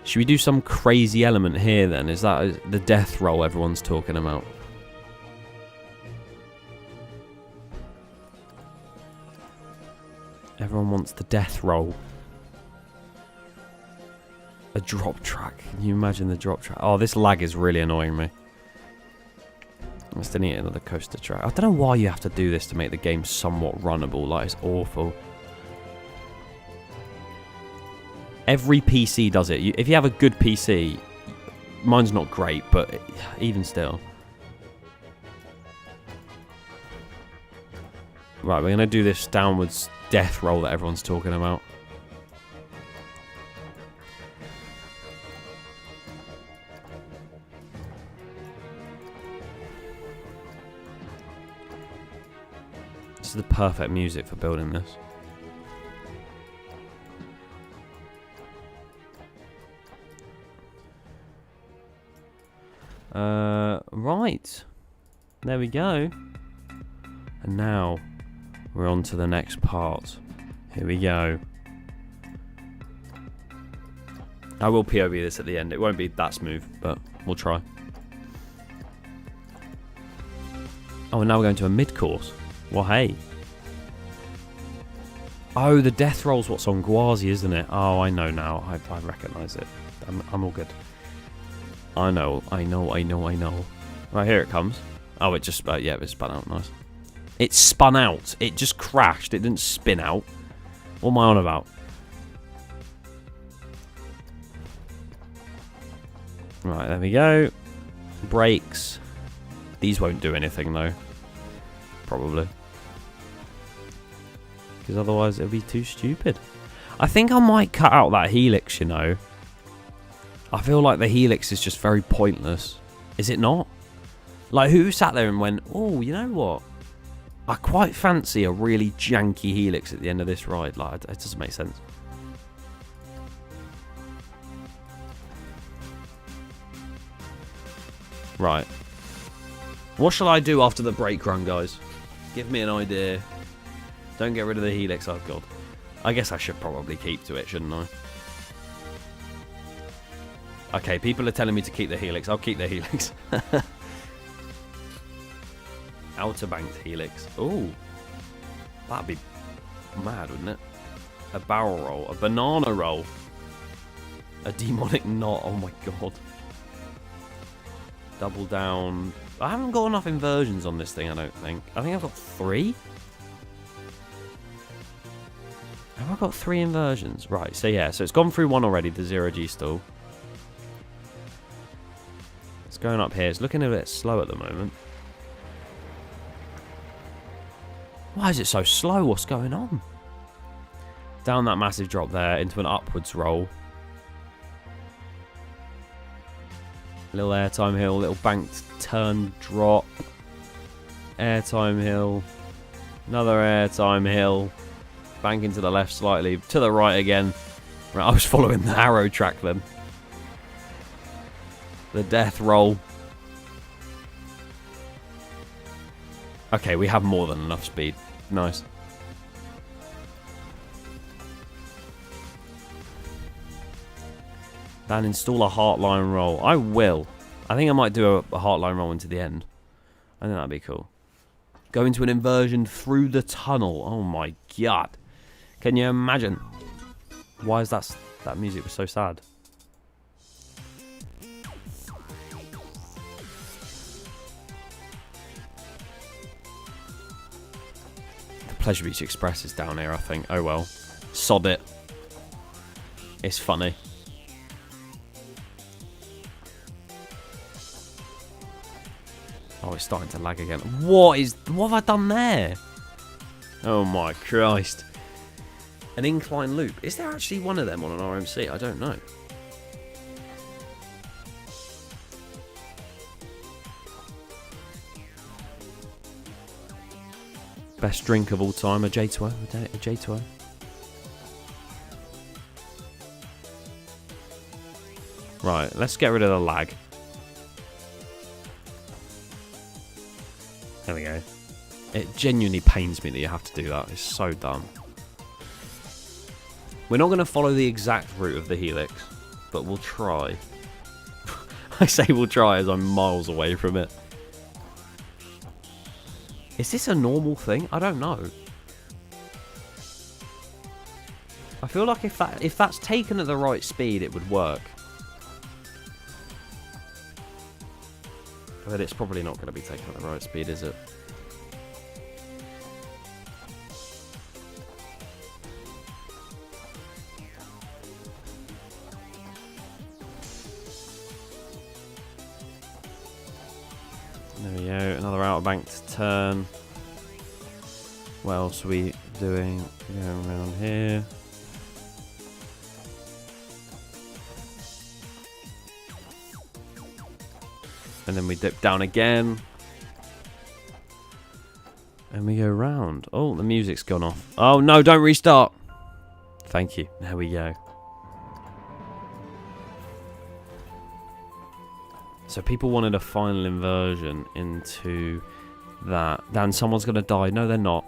Should we do some crazy element here then? Is that the death roll everyone's talking about? Everyone wants the death roll. A drop track. Can you imagine the drop track? Oh, this lag is really annoying me. I still need another coaster track. I don't know why you have to do this to make the game somewhat runnable. Like, it's awful. Every PC does it. If you have a good PC, mine's not great, but even still. Right, we're going to do this downwards death roll that everyone's talking about. This is the perfect music for building this. Right. There we go. And now we're on to the next part. Here we go. I will POV this at the end. It won't be that smooth, but we'll try. Oh, and now we're going to a mid-course. Well, hey. Oh, the death roll's what's on Gwazi, isn't it? Oh, I know now. I recognise it. I'm all good. I know. Right, here it comes. Oh, it just... yeah, it spun out. Nice. It spun out. It just crashed. It didn't spin out. What am I on about? Right, there we go. Brakes. These won't do anything, though. Probably. Because otherwise it'll be too stupid. I think I might cut out that helix, you know. I feel like the helix is just very pointless. Is it not? Like, who sat there and went, oh, you know what? I quite fancy a really janky helix at the end of this ride. Like, it doesn't make sense. Right. What shall I do after the brake run, guys? Give me an idea. Don't get rid of the helix. Oh, God. I guess I should probably keep to it, shouldn't I? Okay, people are telling me to keep the helix. I'll keep the helix. Outer banked helix. Ooh. That'd be mad, wouldn't it? A barrel roll. A banana roll. A demonic knot. Oh, my God. Double down. I haven't got enough inversions on this thing, I don't think. I think I've got 3. Have I got 3 inversions? Right, so yeah. So it's gone through 1 already, the 0G stall. It's going up here. It's looking a bit slow at the moment. Why is it so slow? What's going on? Down that massive drop there into an upwards roll. Little airtime hill, little banked turn drop. Airtime hill. Another airtime hill. Banking to the left slightly. To the right again. Right, I was following the arrow track then. The death roll. Okay, we have more than enough speed. Nice. Then install a heartline roll. I will. I think I might do a heartline roll into the end. I think that'd be cool. Go into an inversion through the tunnel. Oh my God. Can you imagine? Why is that music was so sad? The Pleasure Beach Express is down here, I think. Oh well. Sod it. It's funny. Oh, it's starting to lag again. What have I done there? Oh my Christ. An incline loop. Is there actually one of them on an RMC? I don't know. Best drink of all time, a J2O. A J2O. Right, let's get rid of the lag. There we go. It genuinely pains me that you have to do that. It's so dumb. We're not going to follow the exact route of the helix. but we'll try. I say we'll try as I'm miles away from it. Is this a normal thing? I don't know. I feel like if that's taken at the right speed, it would work. But it's probably not going to be taken at the right speed, is it? There we go, another outer banked turn. What else are we doing? Going around here. And then we dip down again. And we go round. Oh, the music's gone off. Oh no, don't restart. Thank you. There we go. So people wanted a final inversion into that. Then someone's going to die. No, they're not.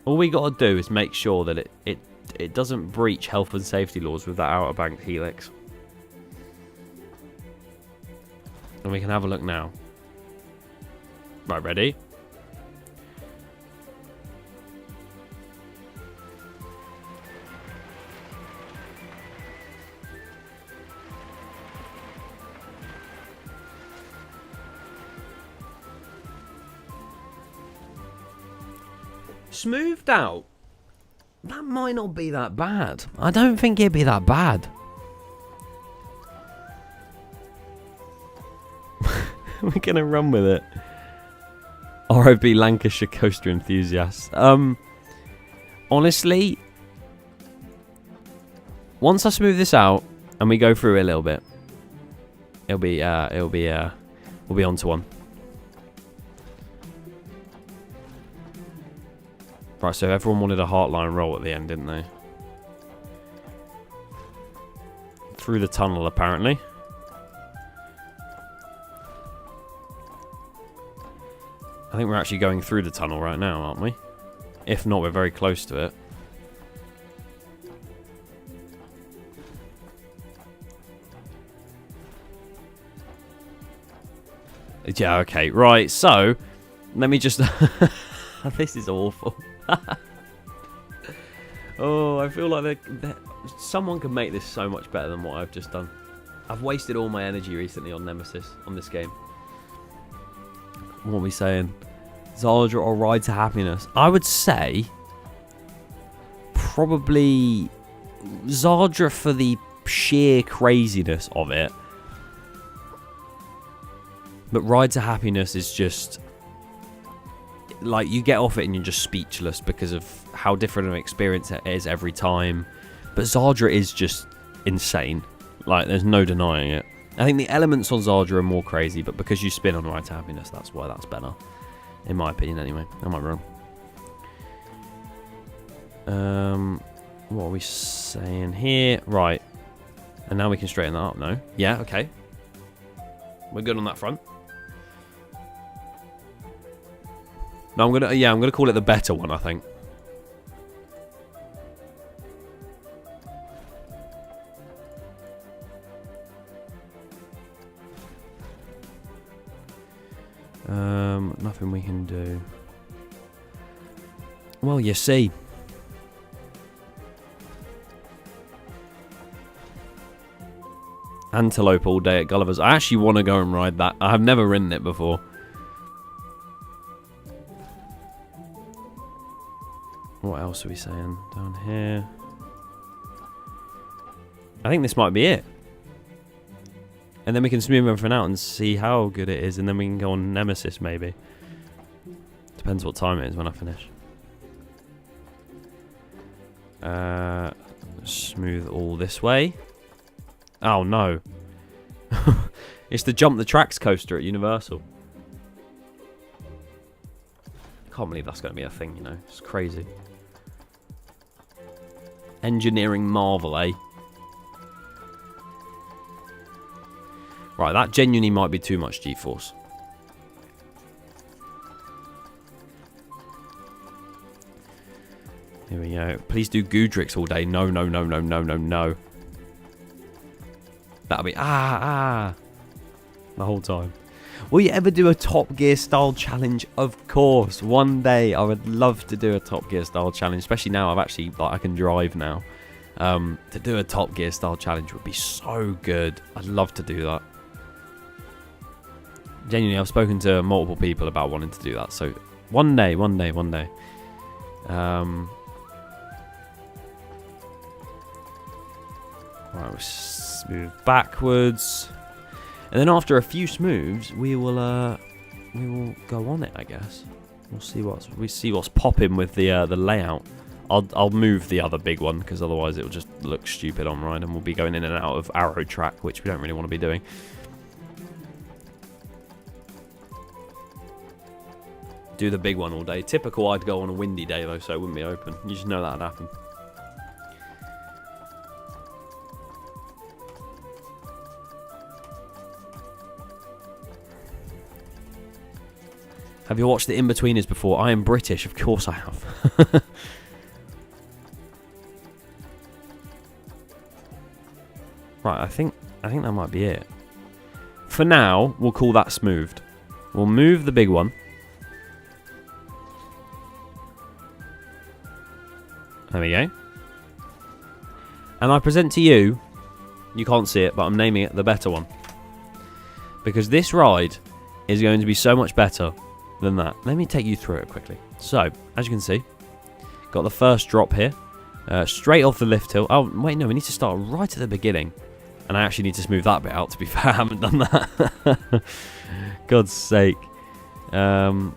All we got to do is make sure that it doesn't breach health and safety laws with that outer bank helix. And we can have a look now. Right, ready? Smoothed out. That might not be that bad. I don't think it'd be that bad. We're gonna run with it. ROB Lancashire coaster enthusiast. Honestly, once I smooth this out and we go through it a little bit, we'll be onto one. Right, so everyone wanted a heartline roll at the end, didn't they? Through the tunnel, apparently. I think we're actually going through the tunnel right now, aren't we? If not, we're very close to it. Yeah, okay, right, so let me just... This is awful. Oh, I feel like someone could make this so much better than what I've just done. I've wasted all my energy recently on Nemesis, on this game. What are we saying? Zardra or Ride to Happiness? I would say probably Zardra for the sheer craziness of it. But Ride to Happiness is just... like, you get off it and you're just speechless because of how different an experience it is every time. But Zardra is just insane. Like, there's no denying it. I think the elements on Zardra are more crazy, but because you spin on Ride to Happiness, that's why that's better. In my opinion, anyway. I might be wrong. What are we saying here? Right. And now we can straighten that up, no? Yeah, okay. We're good on that front. No, I'm gonna call it the better one, I think. Nothing we can do. Well, you see. Antelope all day at Gulliver's. I actually want to go and ride that. I have never ridden it before. What else are we saying down here? I think this might be it. And then we can smooth everything out and see how good it is. And then we can go on Nemesis, maybe. Depends what time it is when I finish. Smooth all this way. Oh, no. It's the Jump the Tracks coaster at Universal. Can't believe that's going to be a thing, you know. It's crazy. Engineering marvel, eh? Right, that genuinely might be too much G-force. Here we go. Please do Goodricks all day. No, no, no, no, no, no, no. That'll be the whole time. Will you ever do a Top Gear style challenge? Of course. One day I would love to do a Top Gear style challenge, especially now I've actually, like, I can drive now. To do a Top Gear style challenge would be so good. I'd love to do that. Genuinely, I've spoken to multiple people about wanting to do that. So one day. Right, we'll smooth backwards, and then after a few smooths, we will go on it. I guess we'll see what's popping with the layout. I'll move the other big one because otherwise it will just look stupid on ride, and we'll be going in and out of arrow track, which we don't really want to be doing. Do the big one all day. Typical, I'd go on a windy day though, so it wouldn't be open. You just know that'd happen. Have you watched The In-Betweeners before? I am British, of course I have. Right, I think that might be it. For now, we'll call that smoothed. We'll move the big one. There we go. And I present to you, you can't see it, but I'm naming it the better one. Because this ride is going to be so much better than that. Let me take you through it quickly. So, as you can see, got the first drop here. Straight off the lift hill. Oh, wait, no, we need to start right at the beginning. And I actually need to smooth that bit out, to be fair. I haven't done that. God's sake. Right,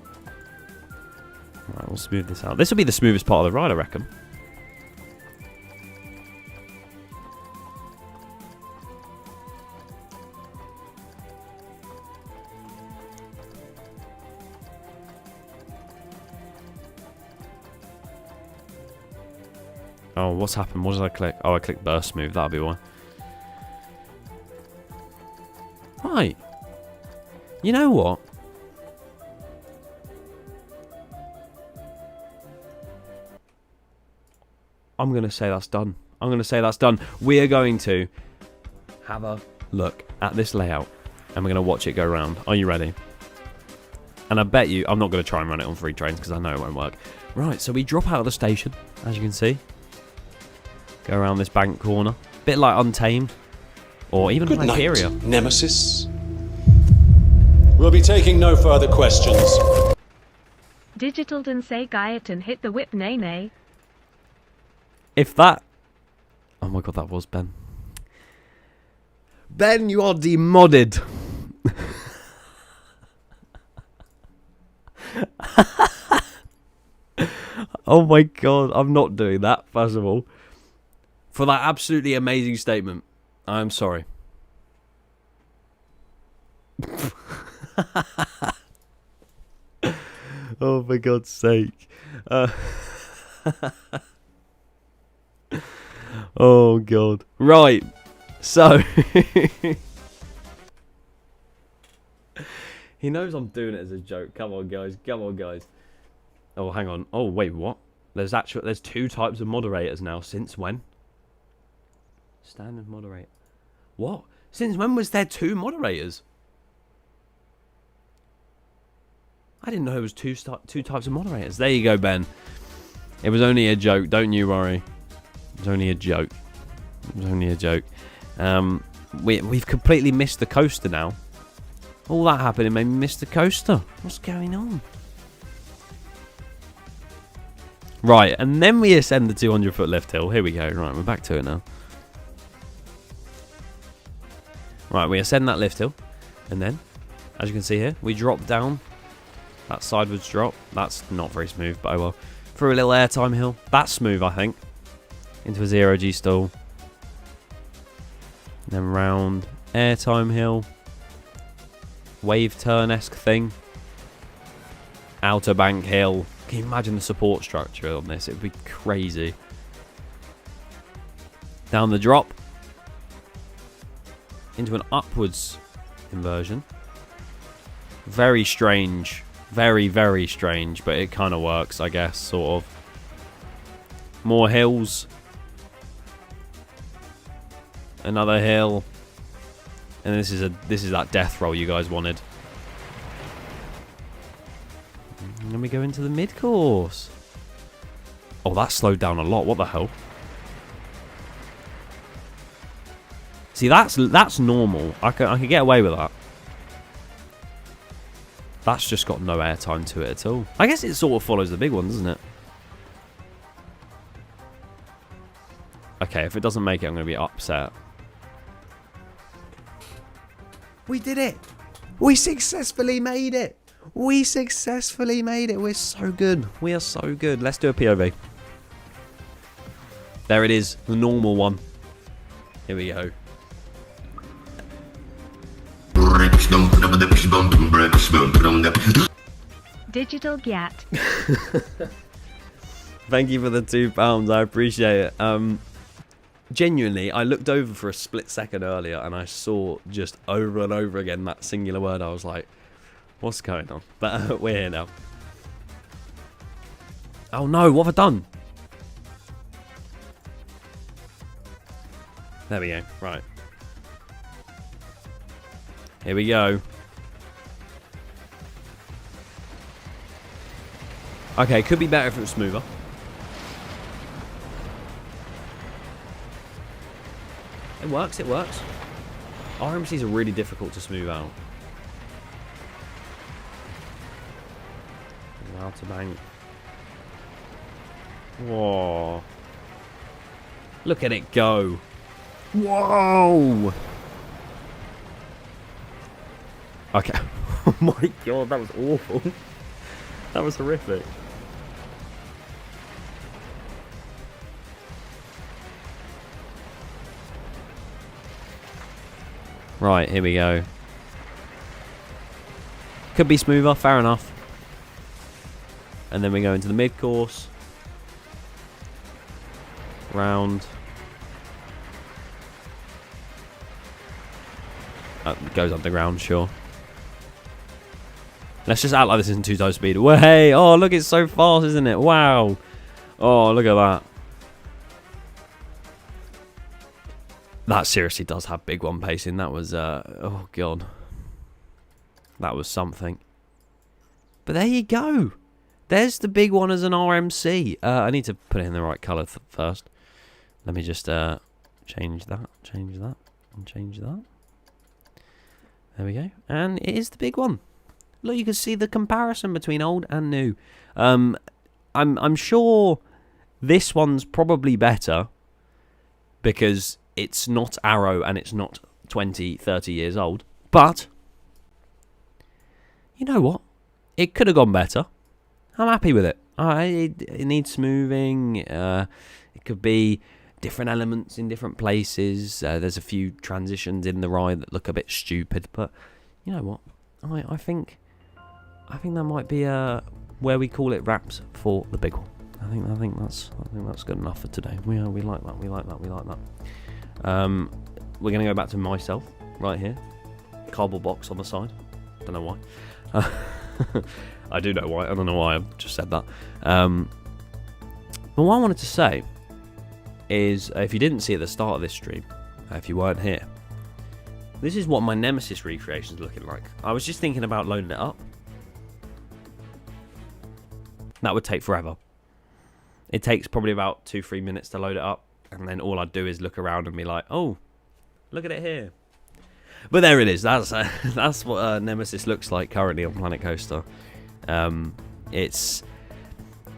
we'll smooth this out. This will be the smoothest part of the ride, I reckon. Oh, what's happened? What did I click? Oh, I clicked burst smooth. That'll be why. Right. You know what? I'm going to say that's done. We are going to have a look at this layout, and we're going to watch it go round. Are you ready? And I bet you, I'm not going to try and run it on free trains because I know it won't work. Right, so we drop out of the station, as you can see. Go around this bank corner. Bit like Untamed. Or even Good Hyperia. night, Nemesis. We'll be taking no further questions. Digital didn't say Gaiet and hit the whip nay nay. If that... Oh my god, that was Ben. Ben, you are demodded. Oh my god, I'm not doing that, first of all. For that absolutely amazing statement, I am sorry. Oh, for God's sake. Oh, God. Right. So. He knows I'm doing it as a joke. Come on, guys. Come on, guys. Oh, hang on. Oh, wait, what? There's two types of moderators now. Since when? Standard moderator. What? Since when was there two moderators? I didn't know there was two types of moderators. There you go, Ben. It was only a joke. Don't you worry. It was only a joke. It was only a joke. We've completely missed the coaster now. All that happened, it made me miss the coaster. What's going on? Right, and then we ascend the 200-foot lift hill. Here we go. Right, we're back to it now. Right, we ascend that lift hill. And then, as you can see here, we drop down. That sideways drop. That's not very smooth, but oh well. Through a little airtime hill. That's smooth, I think. Into a 0G stall. Then round airtime hill. Wave turn-esque thing. Outer bank hill. Can you imagine the support structure on this? It would be crazy. Down the drop. Into an upwards inversion. Very strange. Very, very strange, but it kind of works, I guess, sort of. More hills. Another hill. And this is that death roll you guys wanted. And then we go into the mid-course. Oh, that slowed down a lot. What the hell? See, that's normal. I can get away with that. That's just got no airtime to it at all. I guess it sort of follows the big one, doesn't it? Okay, if it doesn't make it, I'm going to be upset. We did it! We successfully made it! We successfully made it! We're so good. We are so good. Let's do a POV. There it is. The normal one. Here we go. Digital Gyat. Thank you for the £2. I appreciate it. Genuinely, I looked over for a split second earlier and I saw just over and over again that singular word. I was like, what's going on? But we're here now. Oh no, what have I done? There we go. Right. Here we go. Okay, could be better if it was smoother. It works, it works. RMCs are really difficult to smooth out. Out to bank. Whoa. Look at it go. Whoa. Okay. Oh my god, that was awful. That was horrific. Right, here we go. Could be smoother, fair enough. And then we go into the mid-course. Round. It goes underground, sure. Let's just act like this isn't 2 times speed. Hey, oh look, it's so fast, isn't it? Wow. Oh, look at that. That seriously does have big one pacing. That was, oh god. That was something. But there you go. There's the big one as an RMC. I need to put it in the right colour first. Let me just change that, and change that. There we go. And it is the big one. Look, you can see the comparison between old and new. I'm sure this one's probably better because it's not Arrow and it's not 20, 30 years old. But you know what? It could have gone better. I'm happy with it. It needs smoothing. It could be different elements in different places. There's a few transitions in the ride that look a bit stupid. But you know what? I think that might be where we call it wraps for the big one. I think that's good enough for today. We like that. We like that. We're gonna go back to myself right here. Cardboard box on the side. Don't know why. I do know why. I don't know why I've just said that. But what I wanted to say is, if you didn't see at the start of this stream, if you weren't here, this is what my Nemesis recreation is looking like. I was just thinking about loading it up. That would take forever. It takes probably about 2-3 minutes to load it up, and then all I'd do is look around and be like, oh, look at it here. But there it is. That's what Nemesis looks like currently on Planet Coaster. It's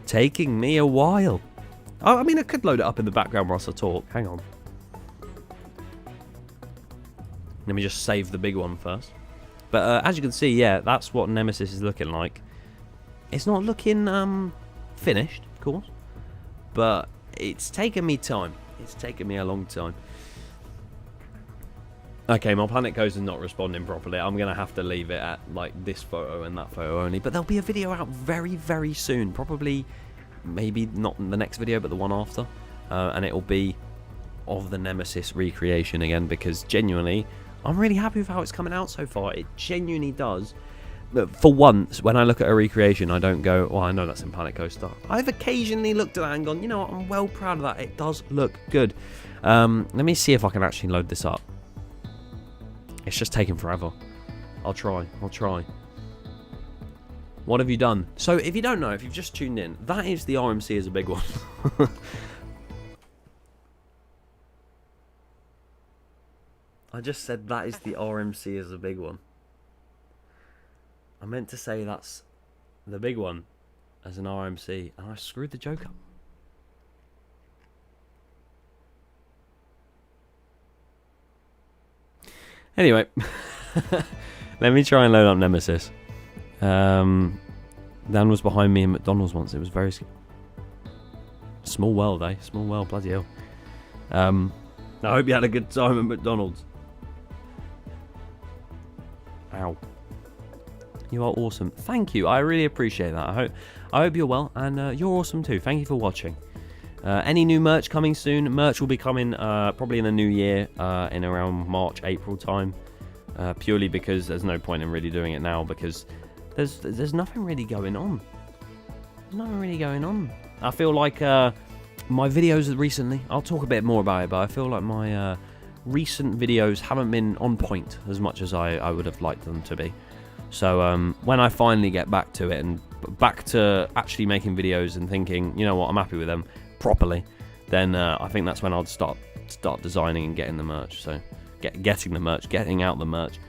taking me a while. I mean, I could load it up in the background whilst I talk. Hang on. Let me just save the big one first. But as you can see, yeah, that's what Nemesis is looking like. It's not looking finished, of course, but it's taken me time. It's taken me a long time. Okay, my Planet Coaster's not responding properly. I'm going to have to leave it at like this photo and that photo only. But there'll be a video out very, very soon. Probably, maybe not the next video, but the one after. And it'll be of the Nemesis recreation again, because genuinely, I'm really happy with how it's coming out so far. It genuinely does for once, when I look at a recreation, I don't go, "Oh, I know that's in Planet Coaster." I've occasionally looked at that and gone, "You know what? I'm well proud of that. It does look good." Let me see if I can actually load this up. It's just taking forever. I'll try. What have you done? So, if you don't know, if you've just tuned in, that is the RMC is a big one. I just said that is the RMC is a big one. I meant to say that's the big one as an RMC, and I screwed the joke up. Anyway, let me try and load up Nemesis. Dan was behind me in McDonald's once. It was very small world, eh? Small world, bloody hell. I hope you had a good time at McDonald's. Ow. You are awesome. Thank you. I really appreciate that. I hope you're well, and you're awesome too. Thank you for watching. Any new merch coming soon? Merch will be coming probably in the new year, in around March, April time. Purely because there's no point in really doing it now, because there's nothing really going on. I feel like my videos recently, I'll talk a bit more about it, but I feel like my recent videos haven't been on point as much as I would have liked them to be. So when I finally get back to it and back to actually making videos and thinking, you know what, I'm happy with them properly, then I think that's when I'll start designing and getting the merch. So getting out the merch.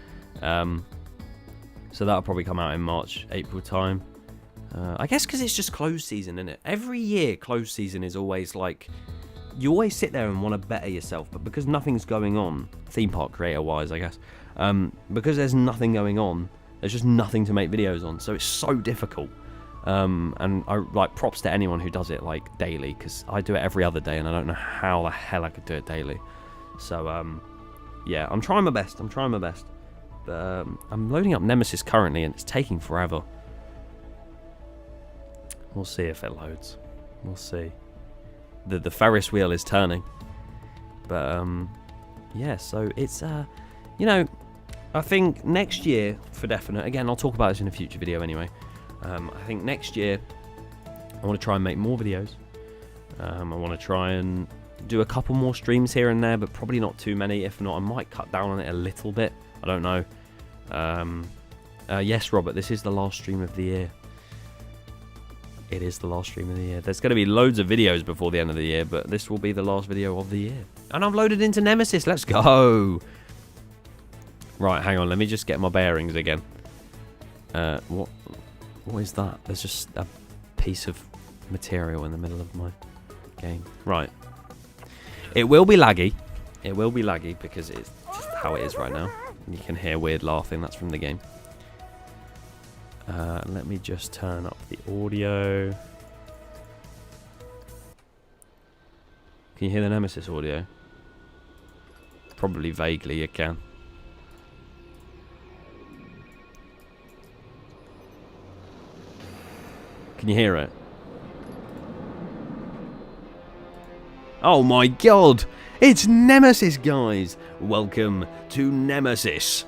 So that'll probably come out in March, April time. I guess because it's just closed season, isn't it? Every year, closed season is always like, you always sit there and want to better yourself, but because nothing's going on, theme park creator-wise, I guess, because there's nothing going on, there's just nothing to make videos on, so it's so difficult. And I like props to anyone who does it like daily, because I do it every other day, and I don't know how the hell I could do it daily. So yeah, I'm trying my best. But I'm loading up Nemesis currently, and it's taking forever. We'll see if it loads. We'll see. The Ferris wheel is turning. But yeah, so it's you know, I think next year for definite. Again, I'll talk about this in a future video anyway. I think next year I want to try and make more videos. I want to try and do a couple more streams here and there, but probably not too many. If not, I might cut down on it a little bit. I don't know. Yes, Robert, this is the last stream of the year. It is the last stream of the year. There's going to be loads of videos before the end of the year, but this will be the last video of the year. And I've loaded into Nemesis. Let's go. Right, hang on. Let me just get my bearings again. What is that? There's just a piece of material in the middle of my game. Right. It will be laggy. It will be laggy because it's just how it is right now. You can hear weird laughing. That's from the game. Let me just turn up the audio. Can you hear the Nemesis audio? Probably vaguely you can. Can you hear it? Oh my god! It's Nemesis, guys! Welcome to Nemesis.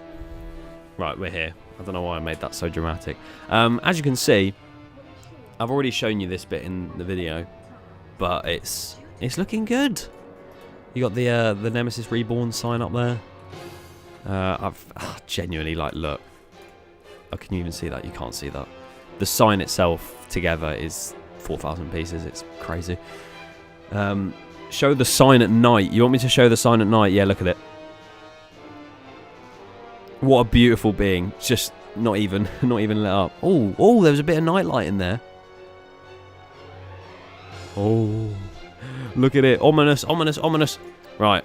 Right, we're here. I don't know why I made that so dramatic. As you can see, I've already shown you this bit in the video, but it's looking good. You got the Nemesis Reborn sign up there. I've genuinely, like, look. Oh, can you even see that? You can't see that. The sign itself together is 4,000 pieces. It's crazy. Show the sign at night. You want me to show the sign at night? Yeah, look at it. What a beautiful being. Just not even lit up. Oh, there was a bit of nightlight in there. Oh, look at it. Ominous, ominous, ominous. Right.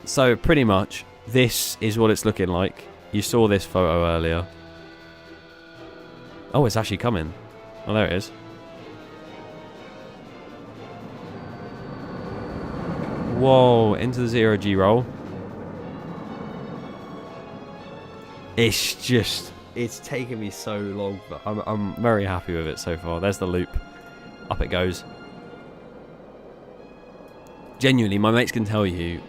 So pretty much this is what it's looking like. You saw this photo earlier. Oh, it's actually coming. Oh, there it is. Whoa, into the 0G roll. It's taken me so long, but I'm very happy with it so far. There's the loop. Up it goes. Genuinely, my mates can tell you,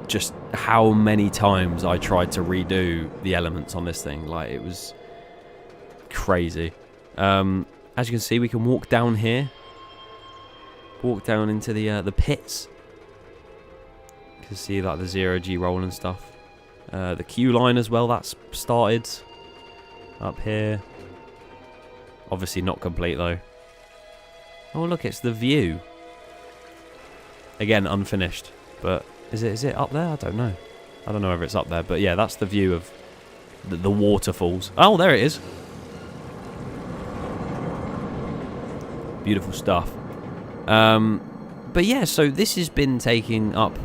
just how many times I tried to redo the elements on this thing. Like, it was crazy. As you can see, we can walk down here. Walk down into the pits. You can see like the 0G roll and stuff. The queue line as well, that's started up here. Obviously not complete though. Oh look, it's the view. Again, unfinished. But is it up there? I don't know. I don't know whether it's up there. But yeah, that's the view of the waterfalls. Oh, there it is. Beautiful stuff. But yeah, so this has been taking up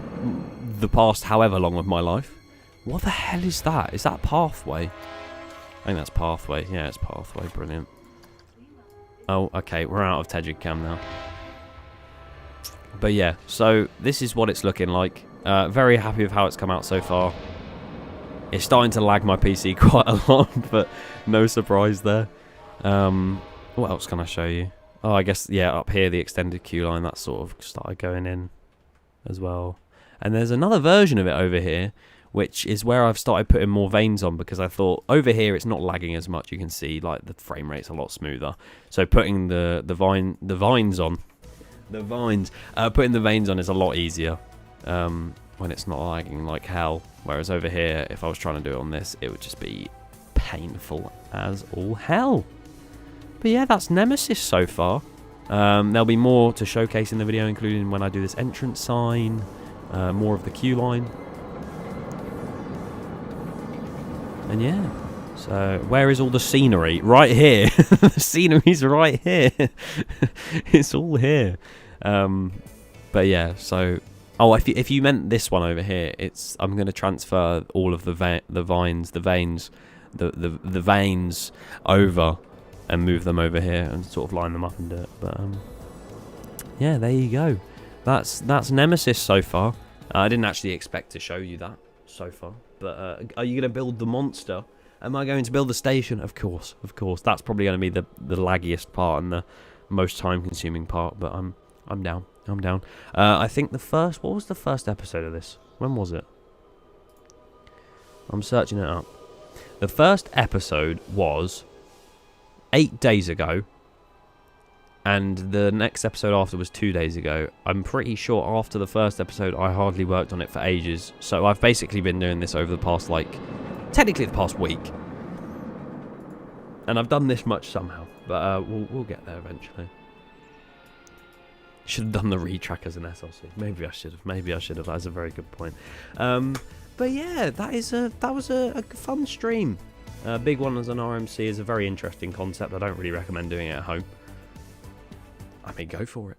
the past however long of my life. What the hell is that? Is that pathway? I think that's pathway. Yeah, it's pathway. Brilliant. Oh, okay. We're out of Tejig Cam now. But yeah, so this is what it's looking like. Very happy with how it's come out so far. It's starting to lag my PC quite a lot, but no surprise there. What else can I show you? Oh, I guess, yeah, up here, the extended queue line, that sort of started going in as well. And there's another version of it over here, which is where I've started putting more veins on, because I thought over here it's not lagging as much. You can see like the frame rate's a lot smoother. So putting the vines on is a lot easier when it's not lagging like hell. Whereas over here, if I was trying to do it on this, it would just be painful as all hell. But yeah, that's Nemesis so far. There'll be more to showcase in the video, including when I do this entrance sign, more of the queue line. And yeah, so where is all the scenery? Right here. The scenery's right here. It's all here. But yeah, so if you meant this one over here, I'm going to transfer all of the veins over and move them over here and sort of line them up and do it. But yeah, there you go. That's Nemesis so far. I didn't actually expect to show you that so far. But are you going to build the monster? Am I going to build the station? Of course, of course. That's probably going to be the laggiest part and the most time-consuming part. But I'm down. I'm down. I think what was the first episode of this? When was it? I'm searching it up. The first episode was 8 days ago, and the next episode after was 2 days ago. I'm pretty sure after the first episode I hardly worked on it for ages, so I've basically been doing this over the past, technically the past week, and I've done this much somehow, but we'll get there eventually. Should have done the retrack as an SLC. Maybe I should have. That's a very good point. But yeah, that was a fun stream. Big one as an RMC is a very interesting concept. I don't really recommend doing it at home. I mean, go for it.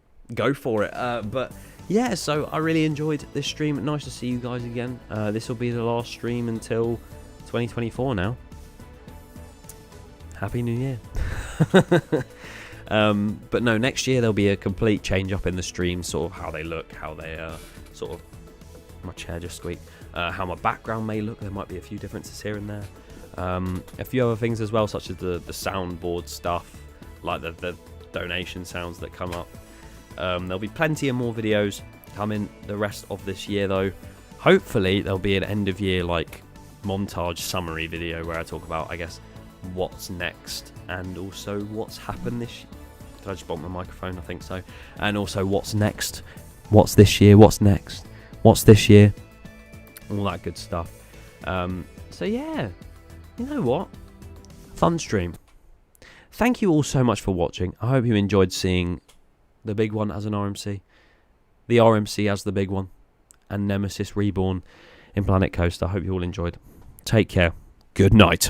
But yeah, so I really enjoyed this stream. Nice to see you guys again. This will be the last stream until 2024 now. Happy New Year. But no, next year there'll be a complete change up in the stream, sort of how they look, how they sort of, my chair just squeaked, how my background may look. There might be a few differences here and there. A few other things as well, such as the soundboard stuff, like the donation sounds that come up. There'll be plenty of more videos coming the rest of this year though. Hopefully there'll be an end of year montage summary video where I talk about, I guess, what's next and also what's happened this year. Did I just bump my microphone? I think so. And also what's next, what's this year, what's next, what's this year, all that good stuff. So yeah, you know what, fun stream. Thank you all so much for watching. I hope you enjoyed seeing the big one as an RMC, the RMC as the big one, and Nemesis Reborn in Planet Coaster. I hope you all enjoyed. Take care. Good night.